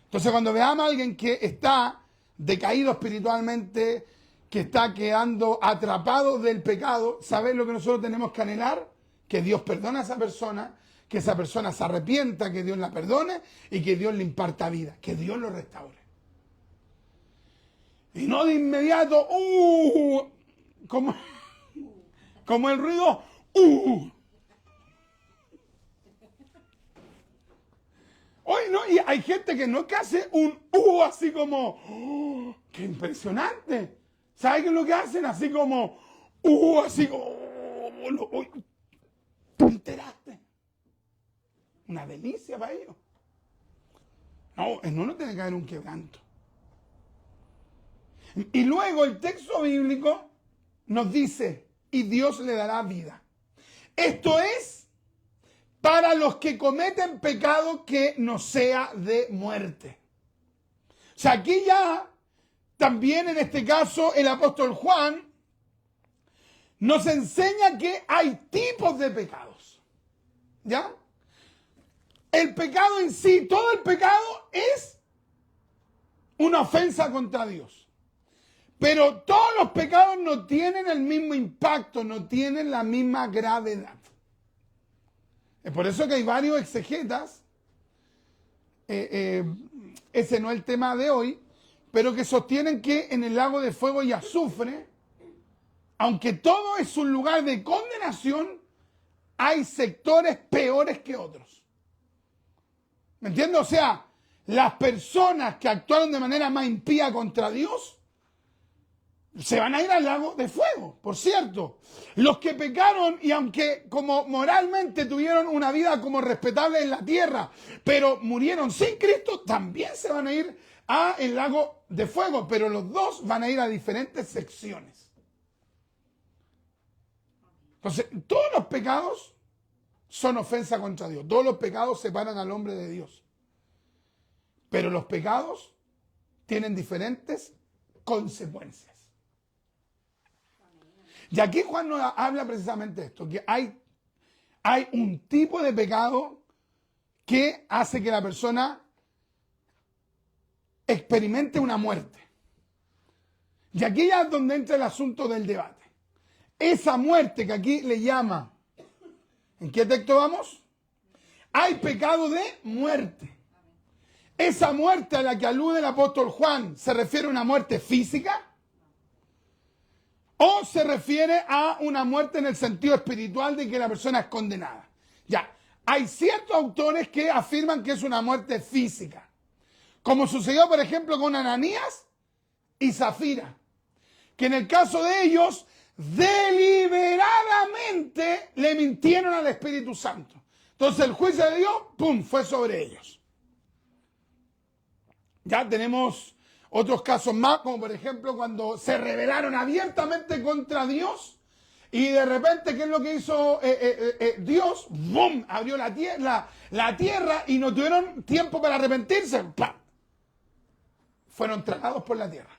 Entonces, cuando veamos a alguien que está decaído espiritualmente, que está quedando atrapado del pecado, ¿sabes lo que nosotros tenemos que anhelar? Que Dios perdone a esa persona, que esa persona se arrepienta, que Dios la perdone y que Dios le imparta vida, que Dios lo restaure. Y no de inmediato, como el ruido, Hoy no, y hay gente que no, que hace un así como, ¡qué impresionante! ¿Sabes qué es lo que hacen? Así como, así como, ¿tú enteraste? Una delicia para ellos. No, en uno tiene que haber un quebranto. Y luego el texto bíblico nos dice, y Dios le dará vida. Esto es para los que cometen pecado que no sea de muerte. O sea, aquí ya, también en este caso, el apóstol Juan nos enseña que hay tipos de pecados. ¿Ya? El pecado en sí, todo el pecado es una ofensa contra Dios. Pero todos los pecados no tienen el mismo impacto, no tienen la misma gravedad. Es por eso que hay varios exegetas, ese no es el tema de hoy, pero que sostienen que en el lago de fuego y azufre, aunque todo es un lugar de condenación, hay sectores peores que otros. ¿Me entiendes? O sea, las personas que actuaron de manera más impía contra Dios se van a ir al lago de fuego. Por cierto, los que pecaron y aunque como moralmente tuvieron una vida como respetable en la tierra, pero murieron sin Cristo, también se van a ir al lago de fuego, pero los dos van a ir a diferentes secciones. Entonces, todos los pecados son ofensa contra Dios. Todos los pecados separan al hombre de Dios. Pero los pecados tienen diferentes consecuencias. Y aquí Juan nos habla precisamente de esto, que hay un tipo de pecado que hace que la persona experimente una muerte. Y aquí ya es donde entra el asunto del debate. Esa muerte que aquí le llama, ¿en qué texto vamos? Hay pecado de muerte. Esa muerte a la que alude el apóstol Juan, ¿se refiere a una muerte física? ¿O se refiere a una muerte en el sentido espiritual de que la persona es condenada? Ya, hay ciertos autores que afirman que es una muerte física. Como sucedió, por ejemplo, con Ananías y Zafira. Que en el caso de ellos, deliberadamente le mintieron al Espíritu Santo. Entonces el juicio de Dios, ¡pum!, fue sobre ellos. Ya tenemos otros casos más, como por ejemplo cuando se rebelaron abiertamente contra Dios y de repente, ¿qué es lo que hizo Dios? ¡Bum! Abrió la tierra y no tuvieron tiempo para arrepentirse. ¡Pam! Fueron tragados por la tierra.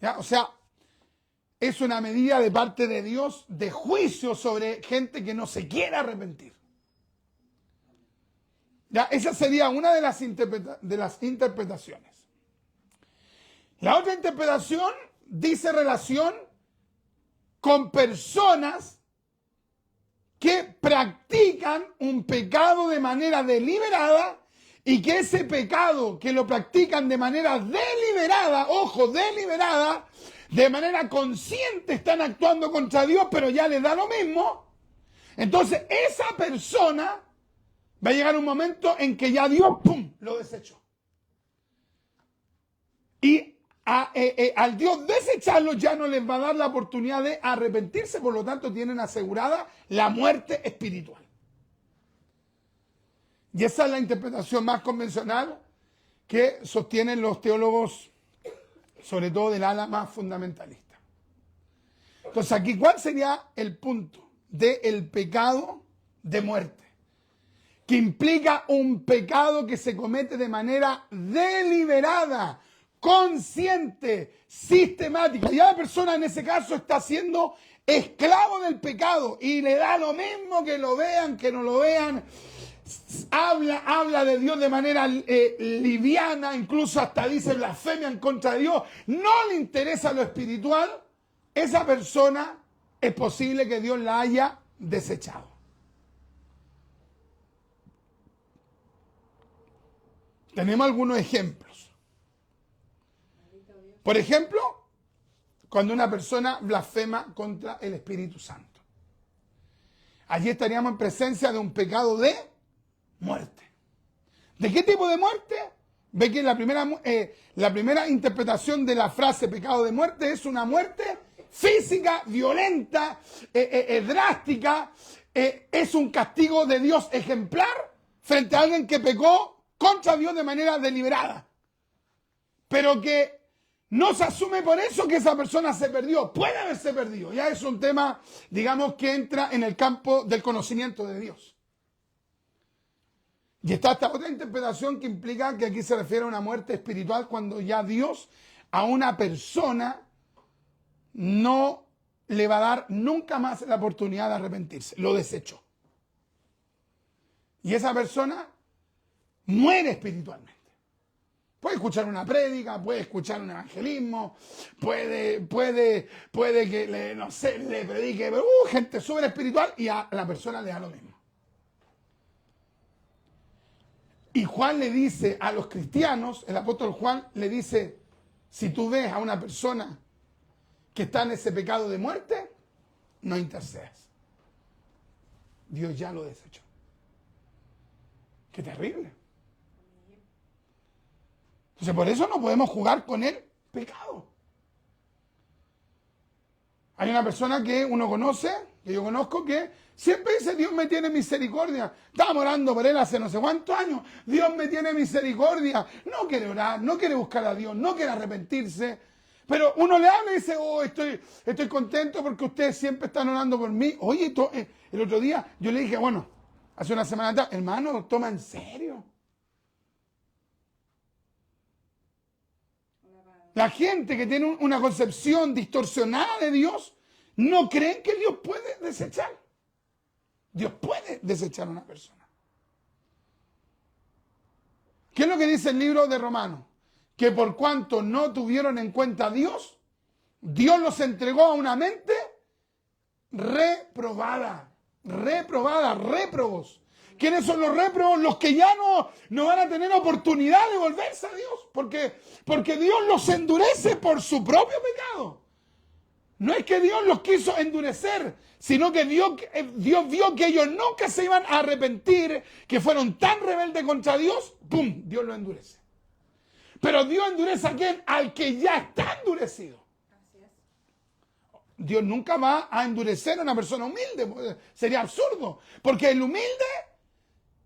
¿Ya? O sea, es una medida de parte de Dios de juicio sobre gente que no se quiere arrepentir. ¿Ya? Esa sería una de las interpretaciones. La otra interpretación dice relación con personas que practican un pecado de manera deliberada y que ese pecado que lo practican de manera deliberada, ojo, deliberada, de manera consciente están actuando contra Dios, pero ya les da lo mismo. Entonces esa persona va a llegar un momento en que ya Dios, ¡pum!, lo desechó. Y al Dios desecharlo ya no les va a dar la oportunidad de arrepentirse, por lo tanto tienen asegurada la muerte espiritual. Y esa es la interpretación más convencional que sostienen los teólogos, sobre todo del ala más fundamentalista. Entonces aquí, ¿cuál sería el punto del pecado de muerte? Que implica un pecado que se comete de manera deliberada, consciente, sistemática. Ya la persona en ese caso está siendo esclavo del pecado y le da lo mismo que lo vean, que no lo vean. Habla de Dios de manera liviana, incluso hasta dice blasfemia en contra de Dios. No le interesa lo espiritual. Esa persona es posible que Dios la haya desechado. Tenemos algunos ejemplos. Por ejemplo, cuando una persona blasfema contra el Espíritu Santo. Allí estaríamos en presencia de un pecado de muerte. ¿De qué tipo de muerte? Ve que la primera interpretación de la frase pecado de muerte es una muerte física, violenta, drástica. Es un castigo de Dios ejemplar frente a alguien que pecó contra Dios de manera deliberada. Pero que no se asume por eso que esa persona se perdió. Puede haberse perdido. Ya es un tema, digamos, que entra en el campo del conocimiento de Dios. Y está esta otra interpretación que implica que aquí se refiere a una muerte espiritual cuando ya Dios a una persona no le va a dar nunca más la oportunidad de arrepentirse. Lo desechó. Y esa persona muere espiritualmente. Puede escuchar una prédica, puede escuchar un evangelismo, puede que le predique, pero gente súper espiritual y a la persona le da lo mismo. Y Juan le dice a los cristianos, el apóstol Juan le dice, si tú ves a una persona que está en ese pecado de muerte, no intercedas. Dios ya lo desechó. Qué terrible. Entonces, por eso no podemos jugar con el pecado. Hay una persona que uno conoce, que yo conozco, que siempre dice, Dios me tiene misericordia. Estábamos orando por él hace no sé cuántos años. Dios me tiene misericordia. No quiere orar, no quiere buscar a Dios, no quiere arrepentirse. Pero uno le habla y dice, oh, estoy contento porque ustedes siempre están orando por mí. Oye, el otro día yo le dije, bueno, hace una semana atrás, hermano, toma en serio. La gente que tiene una concepción distorsionada de Dios no creen que Dios puede desechar. Dios puede desechar a una persona. ¿Qué es lo que dice el libro de Romanos? Que por cuanto no tuvieron en cuenta a Dios, Dios los entregó a una mente reprobada. Réprobos. ¿Quiénes son los réprobos? Los que ya no van a tener oportunidad de volverse a Dios. Porque Dios los endurece por su propio pecado. No es que Dios los quiso endurecer, sino que Dios vio que ellos nunca se iban a arrepentir, que fueron tan rebeldes contra Dios, ¡pum! Dios los endurece. Pero Dios endurece a quién? Al que ya está endurecido. Dios nunca va a endurecer a una persona humilde. Sería absurdo. Porque el humilde,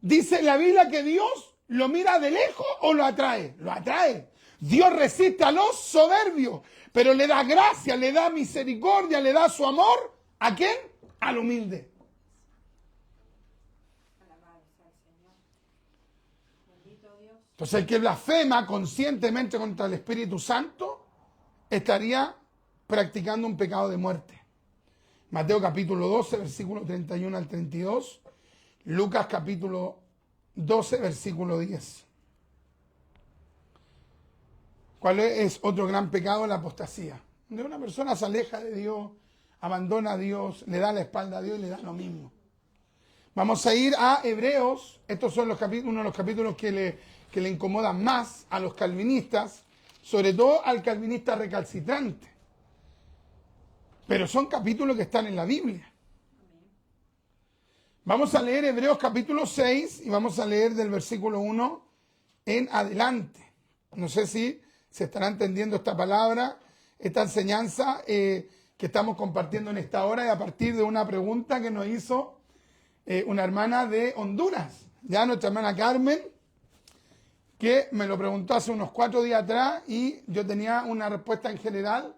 dice la Biblia que Dios lo mira de lejos o lo atrae. Lo atrae. Dios resiste a los soberbios, pero le da gracia, le da misericordia, le da su amor. ¿A quién? Al humilde. Entonces el que blasfema conscientemente contra el Espíritu Santo estaría practicando un pecado de muerte. Mateo capítulo 12, versículo 31 al 32. Lucas capítulo 12, versículo 10. ¿Cuál es otro gran pecado? La apostasía. Donde una persona se aleja de Dios, abandona a Dios, le da la espalda a Dios y le da lo mismo. Vamos a ir a Hebreos. Estos son uno de los capítulos que le incomodan más a los calvinistas, sobre todo al calvinista recalcitrante. Pero son capítulos que están en la Biblia. Vamos a leer Hebreos capítulo 6 y vamos a leer del versículo 1 en adelante. No sé si se estará entendiendo esta palabra, esta enseñanza que estamos compartiendo en esta hora y a partir de una pregunta que nos hizo una hermana de Honduras, ya nuestra hermana Carmen, que me lo preguntó hace unos 4 días atrás y yo tenía una respuesta en general,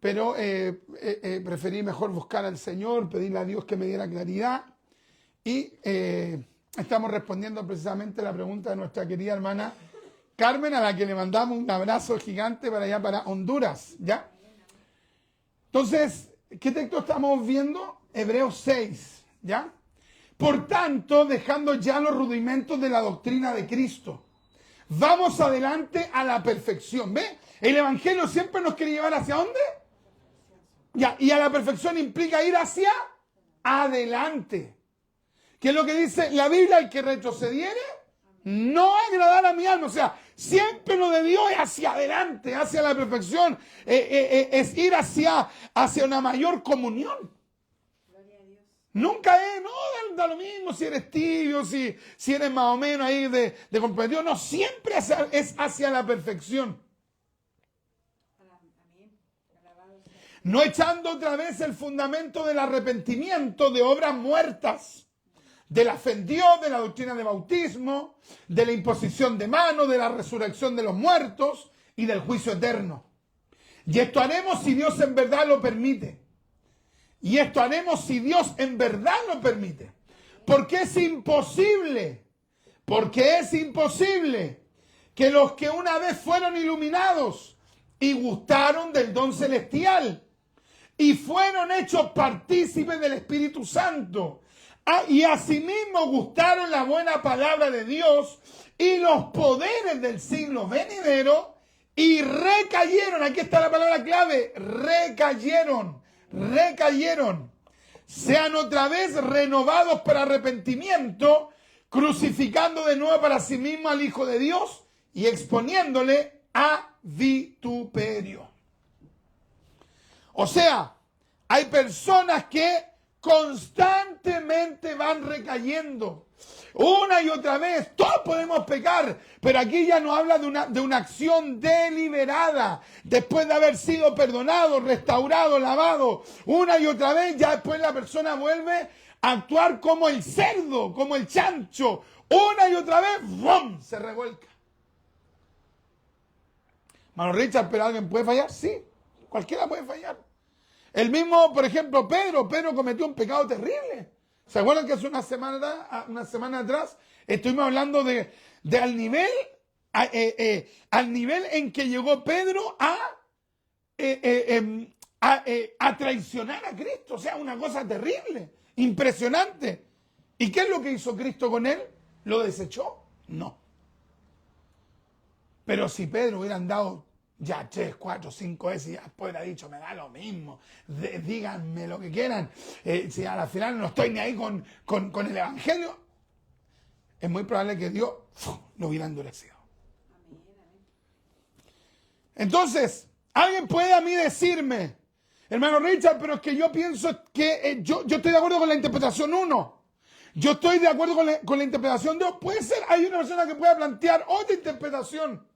pero preferí mejor buscar al Señor, pedirle a Dios que me diera claridad y estamos respondiendo precisamente la pregunta de nuestra querida hermana Carmen, a la que le mandamos un abrazo gigante para allá, para Honduras, ¿ya? Entonces, ¿qué texto estamos viendo? Hebreos 6, ¿ya? Por tanto, dejando ya los rudimentos de la doctrina de Cristo, vamos adelante a la perfección. ¿Ve? El Evangelio siempre nos quiere llevar ¿hacia dónde? Ya, y a la perfección implica ir hacia adelante. ¿Qué es lo que dice la Biblia? El que retrocediere no agradará a mi alma. O sea, siempre lo de Dios es hacia adelante, hacia la perfección. Es ir hacia una mayor comunión. Nunca es, no, da lo mismo si eres tibio, si eres más o menos ahí de comprometido. No, siempre es hacia la perfección. No echando otra vez el fundamento del arrepentimiento de obras muertas, de la fe en Dios, de la doctrina de bautismo, de la imposición de manos, de la resurrección de los muertos y del juicio eterno. Y esto haremos si Dios en verdad lo permite. Y esto haremos si Dios en verdad lo permite. Porque es imposible que los que una vez fueron iluminados y gustaron del don celestial y fueron hechos partícipes del Espíritu Santo y asimismo gustaron la buena palabra de Dios y los poderes del siglo venidero y recayeron, aquí está la palabra clave, recayeron, sean otra vez renovados para arrepentimiento, crucificando de nuevo para sí mismo al Hijo de Dios y exponiéndole a vituperio. O sea, hay personas que constantemente van recayendo. una y otra vez. Todos podemos pecar, pero aquí ya no habla de una acción deliberada. Después de haber sido perdonado, restaurado, lavado, una y otra vez, ya después la persona vuelve a actuar como el cerdo, como el chancho. Una y otra vez, ¡bum!, se revuelca. Hermano Richard, ¿pero alguien puede fallar? Sí, cualquiera puede fallar. El mismo, por ejemplo, Pedro cometió un pecado terrible. ¿Se acuerdan que hace una semana atrás estuvimos hablando de al nivel en que llegó Pedro a traicionar a Cristo? O sea, una cosa terrible, impresionante. ¿Y qué es lo que hizo Cristo con él? ¿Lo desechó? No. Pero si Pedro hubiera andado ya 3, 4, 5 veces, ya después hubiera dicho, me da lo mismo, díganme lo que quieran, si a la final no estoy ni ahí con el Evangelio, es muy probable que Dios lo hubiera endurecido. Entonces, alguien puede a mí decirme, hermano Richard, pero es que yo pienso que yo estoy de acuerdo con la interpretación 1. Yo estoy de acuerdo con la interpretación 2. Puede ser, hay una persona que pueda plantear otra interpretación.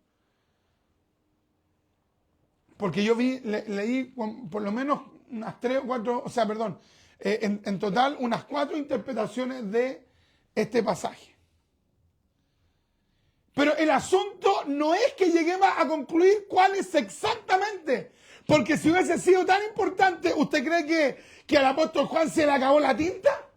Porque yo leí por lo menos unas 3 o 4, en total unas 4 interpretaciones de este pasaje. Pero el asunto no es que lleguemos a concluir cuál es exactamente. Porque si hubiese sido tan importante, ¿usted cree que al apóstol Juan se le acabó la tinta?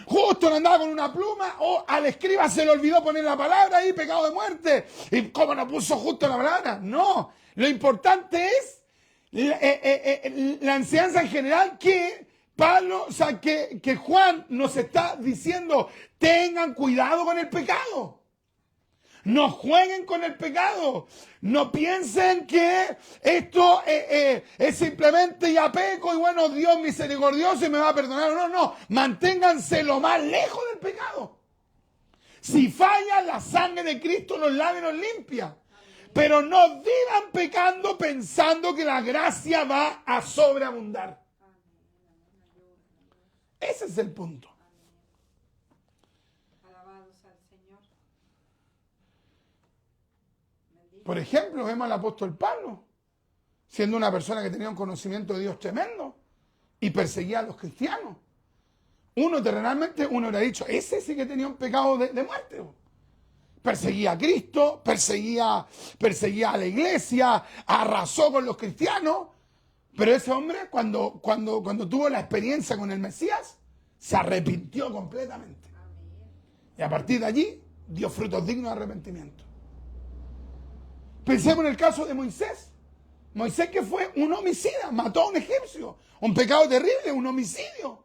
Justo no andaba con una pluma, o al escriba se le olvidó poner la palabra ahí, pecado de muerte. ¿Y cómo no puso justo la palabra? No, lo importante es la enseñanza en general que Pablo, que Juan nos está diciendo, tengan cuidado con el pecado. No jueguen con el pecado. No piensen que esto es simplemente ya peco y bueno, Dios misericordioso y me va a perdonar. No. Manténganse lo más lejos del pecado. Si falla, la sangre de Cristo nos lava y nos limpia. Pero no vivan pecando pensando que la gracia va a sobreabundar. Ese es el punto. Por ejemplo, vemos al apóstol Pablo, siendo una persona que tenía un conocimiento de Dios tremendo y perseguía a los cristianos. Terrenalmente, uno hubiera dicho, ese sí que tenía un pecado de muerte. Perseguía a Cristo, perseguía a la iglesia, arrasó con los cristianos. Pero ese hombre, cuando tuvo la experiencia con el Mesías, se arrepintió completamente. Y a partir de allí, dio frutos dignos de arrepentimiento. Pensemos en el caso de Moisés. Moisés, que fue un homicida, mató a un egipcio. Un pecado terrible, un homicidio.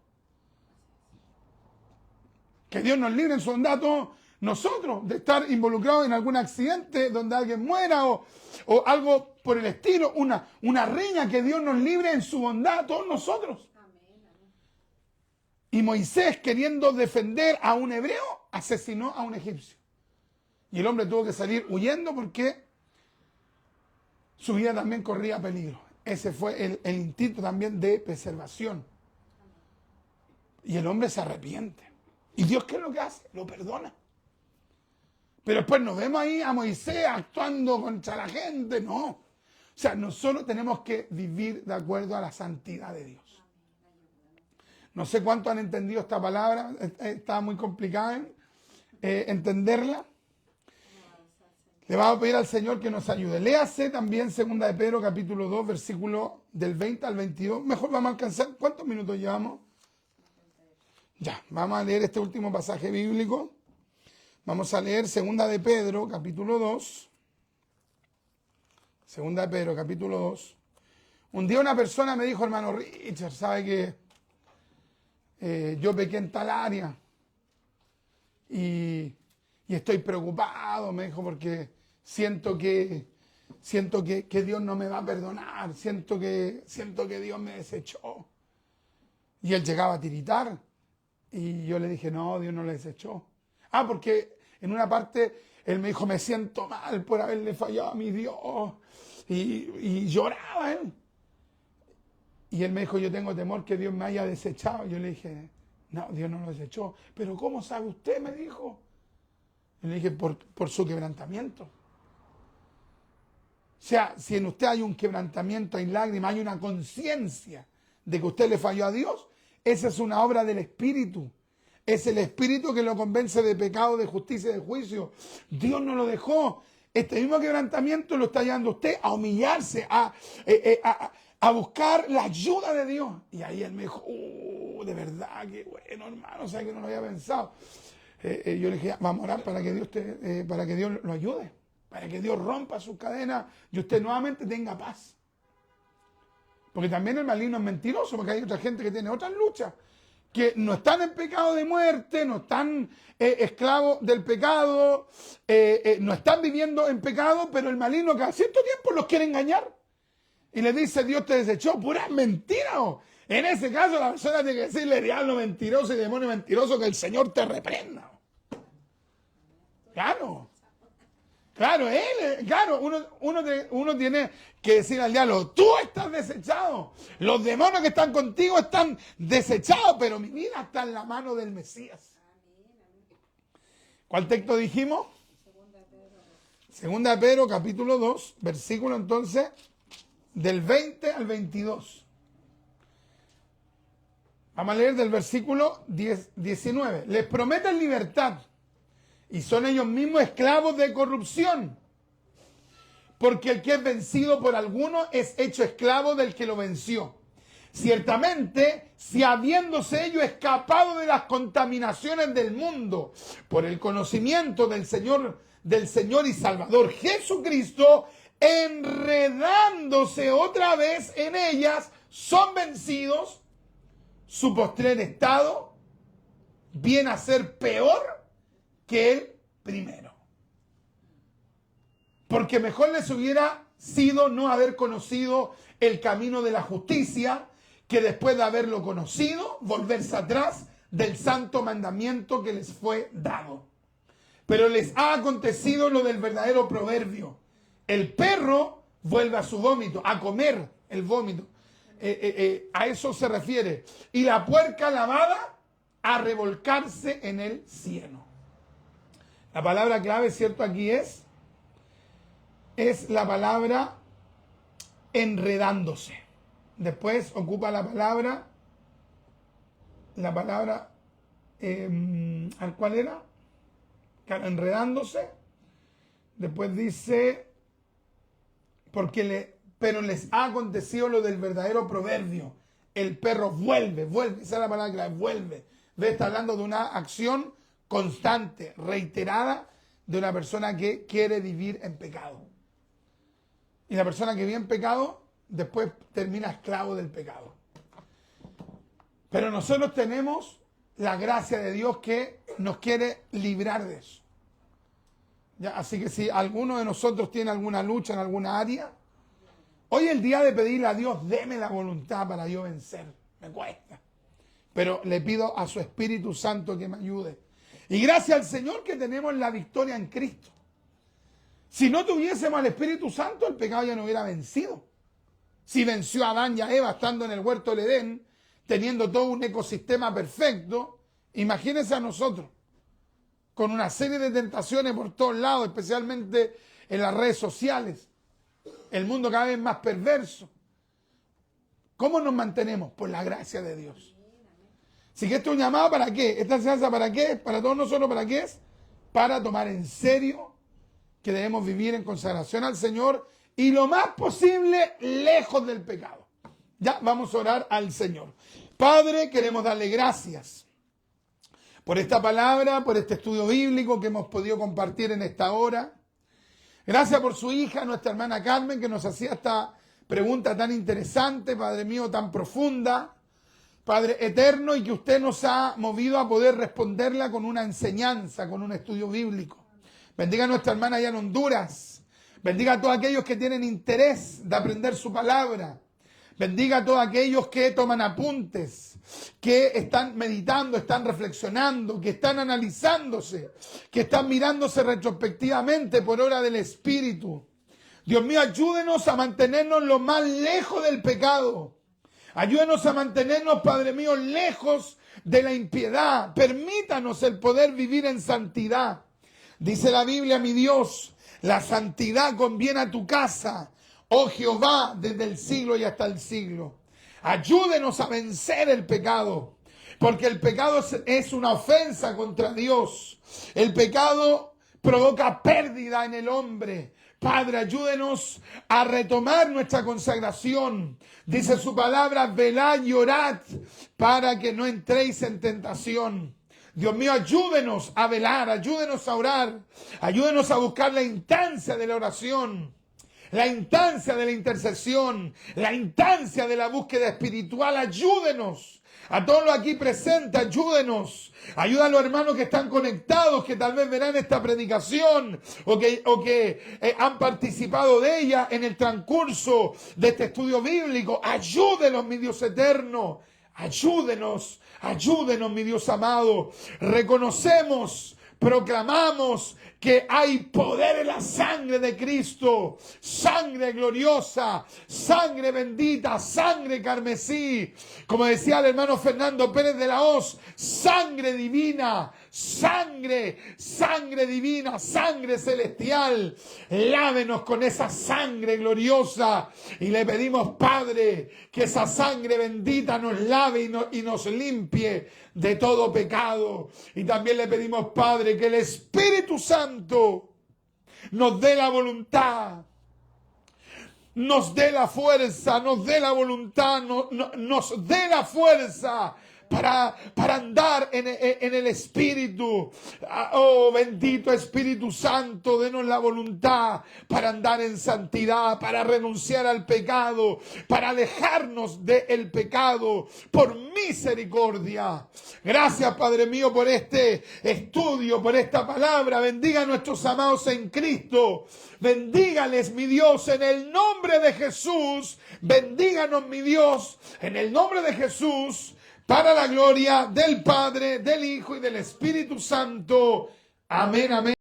Que Dios nos libre en su bondad a todos nosotros de estar involucrados en algún accidente donde alguien muera o algo por el estilo, una riña. Que Dios nos libre en su bondad a todos nosotros. Y Moisés, queriendo defender a un hebreo, asesinó a un egipcio. Y el hombre tuvo que salir huyendo porque su vida también corría peligro. Ese fue el instinto también de preservación. Y el hombre se arrepiente. ¿Y Dios qué es lo que hace? Lo perdona. Pero después nos vemos ahí a Moisés actuando contra la gente. No. O sea, nosotros tenemos que vivir de acuerdo a la santidad de Dios. No sé cuánto han entendido esta palabra. Está muy complicada entenderla. Le vamos a pedir al Señor que nos ayude. Léase también 2 de Pedro capítulo 2, versículo del 20 al 22. Mejor vamos a alcanzar. ¿Cuántos minutos llevamos? Ya, vamos a leer este último pasaje bíblico. Vamos a leer 2 de Pedro capítulo 2. 2 de Pedro capítulo 2. Un día una persona me dijo, hermano Richard, ¿sabe que yo pequé en tal área? Y estoy preocupado, me dijo, porque siento que Dios no me va a perdonar, siento que Dios me desechó. Y él llegaba a tiritar, y yo le dije, no, Dios no le desechó. Porque en una parte él me dijo, me siento mal por haberle fallado a mi Dios, y lloraba él. Y él me dijo, yo tengo temor que Dios me haya desechado. Yo le dije, No, Dios no lo desechó. Pero ¿cómo sabe usted? Me dijo. Y le dije, por su quebrantamiento. O sea, si en usted hay un quebrantamiento, hay lágrimas, hay una conciencia de que usted le falló a Dios, esa es una obra del Espíritu. Es el Espíritu que lo convence de pecado, de justicia y de juicio. Dios no lo dejó. Este mismo quebrantamiento lo está llevando usted a humillarse, a buscar la ayuda de Dios. Y ahí él me dijo, de verdad, qué bueno, hermano, o sea que no lo había pensado. Yo le dije, vamos a orar para que Dios lo ayude, para que Dios rompa sus cadenas y usted nuevamente tenga paz. Porque también el maligno es mentiroso, porque hay otra gente que tiene otras luchas, que no están en pecado de muerte, no están esclavos del pecado, no están viviendo en pecado, pero el maligno cada cierto tiempo los quiere engañar. Y le dice, Dios te desechó, pura mentira. En ese caso la persona tiene que decirle, diablo mentiroso y demonio mentiroso, que el Señor te reprenda. Claro. Claro, uno tiene que decir al diablo, tú estás desechado, los demonios que están contigo están desechados, pero mi vida está en la mano del Mesías. ¿Cuál texto dijimos? Segunda de Pedro, capítulo 2, versículo entonces del 20 al 22. Vamos a leer del versículo 19. Les prometen libertad. Y son ellos mismos esclavos de corrupción. Porque el que es vencido por alguno es hecho esclavo del que lo venció. Ciertamente, si habiéndose ellos escapado de las contaminaciones del mundo por el conocimiento del Señor y Salvador Jesucristo, enredándose otra vez en ellas, son vencidos, su postrer estado viene a ser peor que el primero. Porque mejor les hubiera sido no haber conocido el camino de la justicia, que después de haberlo conocido, volverse atrás del santo mandamiento que les fue dado. Pero les ha acontecido lo del verdadero proverbio. El perro vuelve a su vómito, a comer el vómito. A eso se refiere. Y la puerca lavada a revolcarse en el cieno. La palabra clave, ¿cierto? Aquí es la palabra enredándose. Después ocupa la palabra, ¿cuál era? Claro, enredándose. Después dice, pero les ha acontecido lo del verdadero proverbio. El perro vuelve, esa es la palabra clave, vuelve. Está hablando de una acción constante, reiterada, de una persona que quiere vivir en pecado. Y la persona que vive en pecado, después termina esclavo del pecado. Pero nosotros tenemos la gracia de Dios que nos quiere librar de eso. ¿Ya? Así que si alguno de nosotros tiene alguna lucha en alguna área, hoy es el día de pedirle a Dios, deme la voluntad para yo vencer. Me cuesta. Pero le pido a su Espíritu Santo que me ayude. Y gracias al Señor que tenemos la victoria en Cristo. Si no tuviésemos al Espíritu Santo, el pecado ya no hubiera vencido. Si venció a Adán y a Eva estando en el huerto del Edén, teniendo todo un ecosistema perfecto, imagínense a nosotros, con una serie de tentaciones por todos lados, especialmente en las redes sociales, el mundo cada vez más perverso. ¿Cómo nos mantenemos? Por la gracia de Dios. Así que esto es un llamado, ¿para qué? Esta enseñanza, ¿para qué? Para todos nosotros, ¿para qué es? Para tomar en serio que debemos vivir en consagración al Señor y lo más posible lejos del pecado. Ya vamos a orar al Señor. Padre, queremos darle gracias por esta palabra, por este estudio bíblico que hemos podido compartir en esta hora. Gracias por su hija, nuestra hermana Carmen, que nos hacía esta pregunta tan interesante, Padre mío, tan profunda. Padre eterno, y que usted nos ha movido a poder responderla con una enseñanza, con un estudio bíblico. Bendiga a nuestra hermana allá en Honduras. Bendiga a todos aquellos que tienen interés de aprender su palabra. Bendiga a todos aquellos que toman apuntes, que están meditando, están reflexionando, que están analizándose, que están mirándose retrospectivamente por obra del Espíritu. Dios mío, ayúdenos a mantenernos lo más lejos del pecado. Ayúdenos a mantenernos, Padre mío, lejos de la impiedad. Permítanos el poder vivir en santidad. Dice la Biblia, mi Dios, la santidad conviene a tu casa, oh Jehová, desde el siglo y hasta el siglo. Ayúdenos a vencer el pecado, porque el pecado es una ofensa contra Dios. El pecado provoca pérdida en el hombre. Padre, ayúdenos a retomar nuestra consagración. Dice su palabra, velad y orad para que no entréis en tentación. Dios mío, ayúdenos a velar, ayúdenos a orar, ayúdenos a buscar la instancia de la oración, la instancia de la intercesión, la instancia de la búsqueda espiritual. Ayúdenos. A todos los aquí presentes, ayúdenos. Ayuda a los hermanos que están conectados, que tal vez verán esta predicación o que han participado de ella en el transcurso de este estudio bíblico. Ayúdenos, mi Dios eterno. Ayúdenos, ayúdenos, mi Dios amado. Reconocemos, proclamamos que hay poder en la sangre de Cristo, sangre gloriosa, sangre bendita, sangre carmesí, como decía el hermano Fernando Pérez de la Hoz, sangre divina, sangre divina, sangre celestial. Lávenos con esa sangre gloriosa y le pedimos, Padre, que esa sangre bendita nos lave y nos limpie de todo pecado. Y también le pedimos, Padre, que el Espíritu Santo nos dé la voluntad, nos dé la fuerza, nos dé la voluntad, nos dé la fuerza para andar en el Espíritu. Oh, bendito Espíritu Santo, denos la voluntad para andar en santidad, para renunciar al pecado, para alejarnos del pecado, por misericordia. Gracias, Padre mío, por este estudio, por esta palabra. Bendiga a nuestros amados en Cristo. Bendígales, mi Dios, en el nombre de Jesús. Bendíganos, mi Dios, en el nombre de Jesús, para la gloria del Padre, del Hijo y del Espíritu Santo. Amén, amén.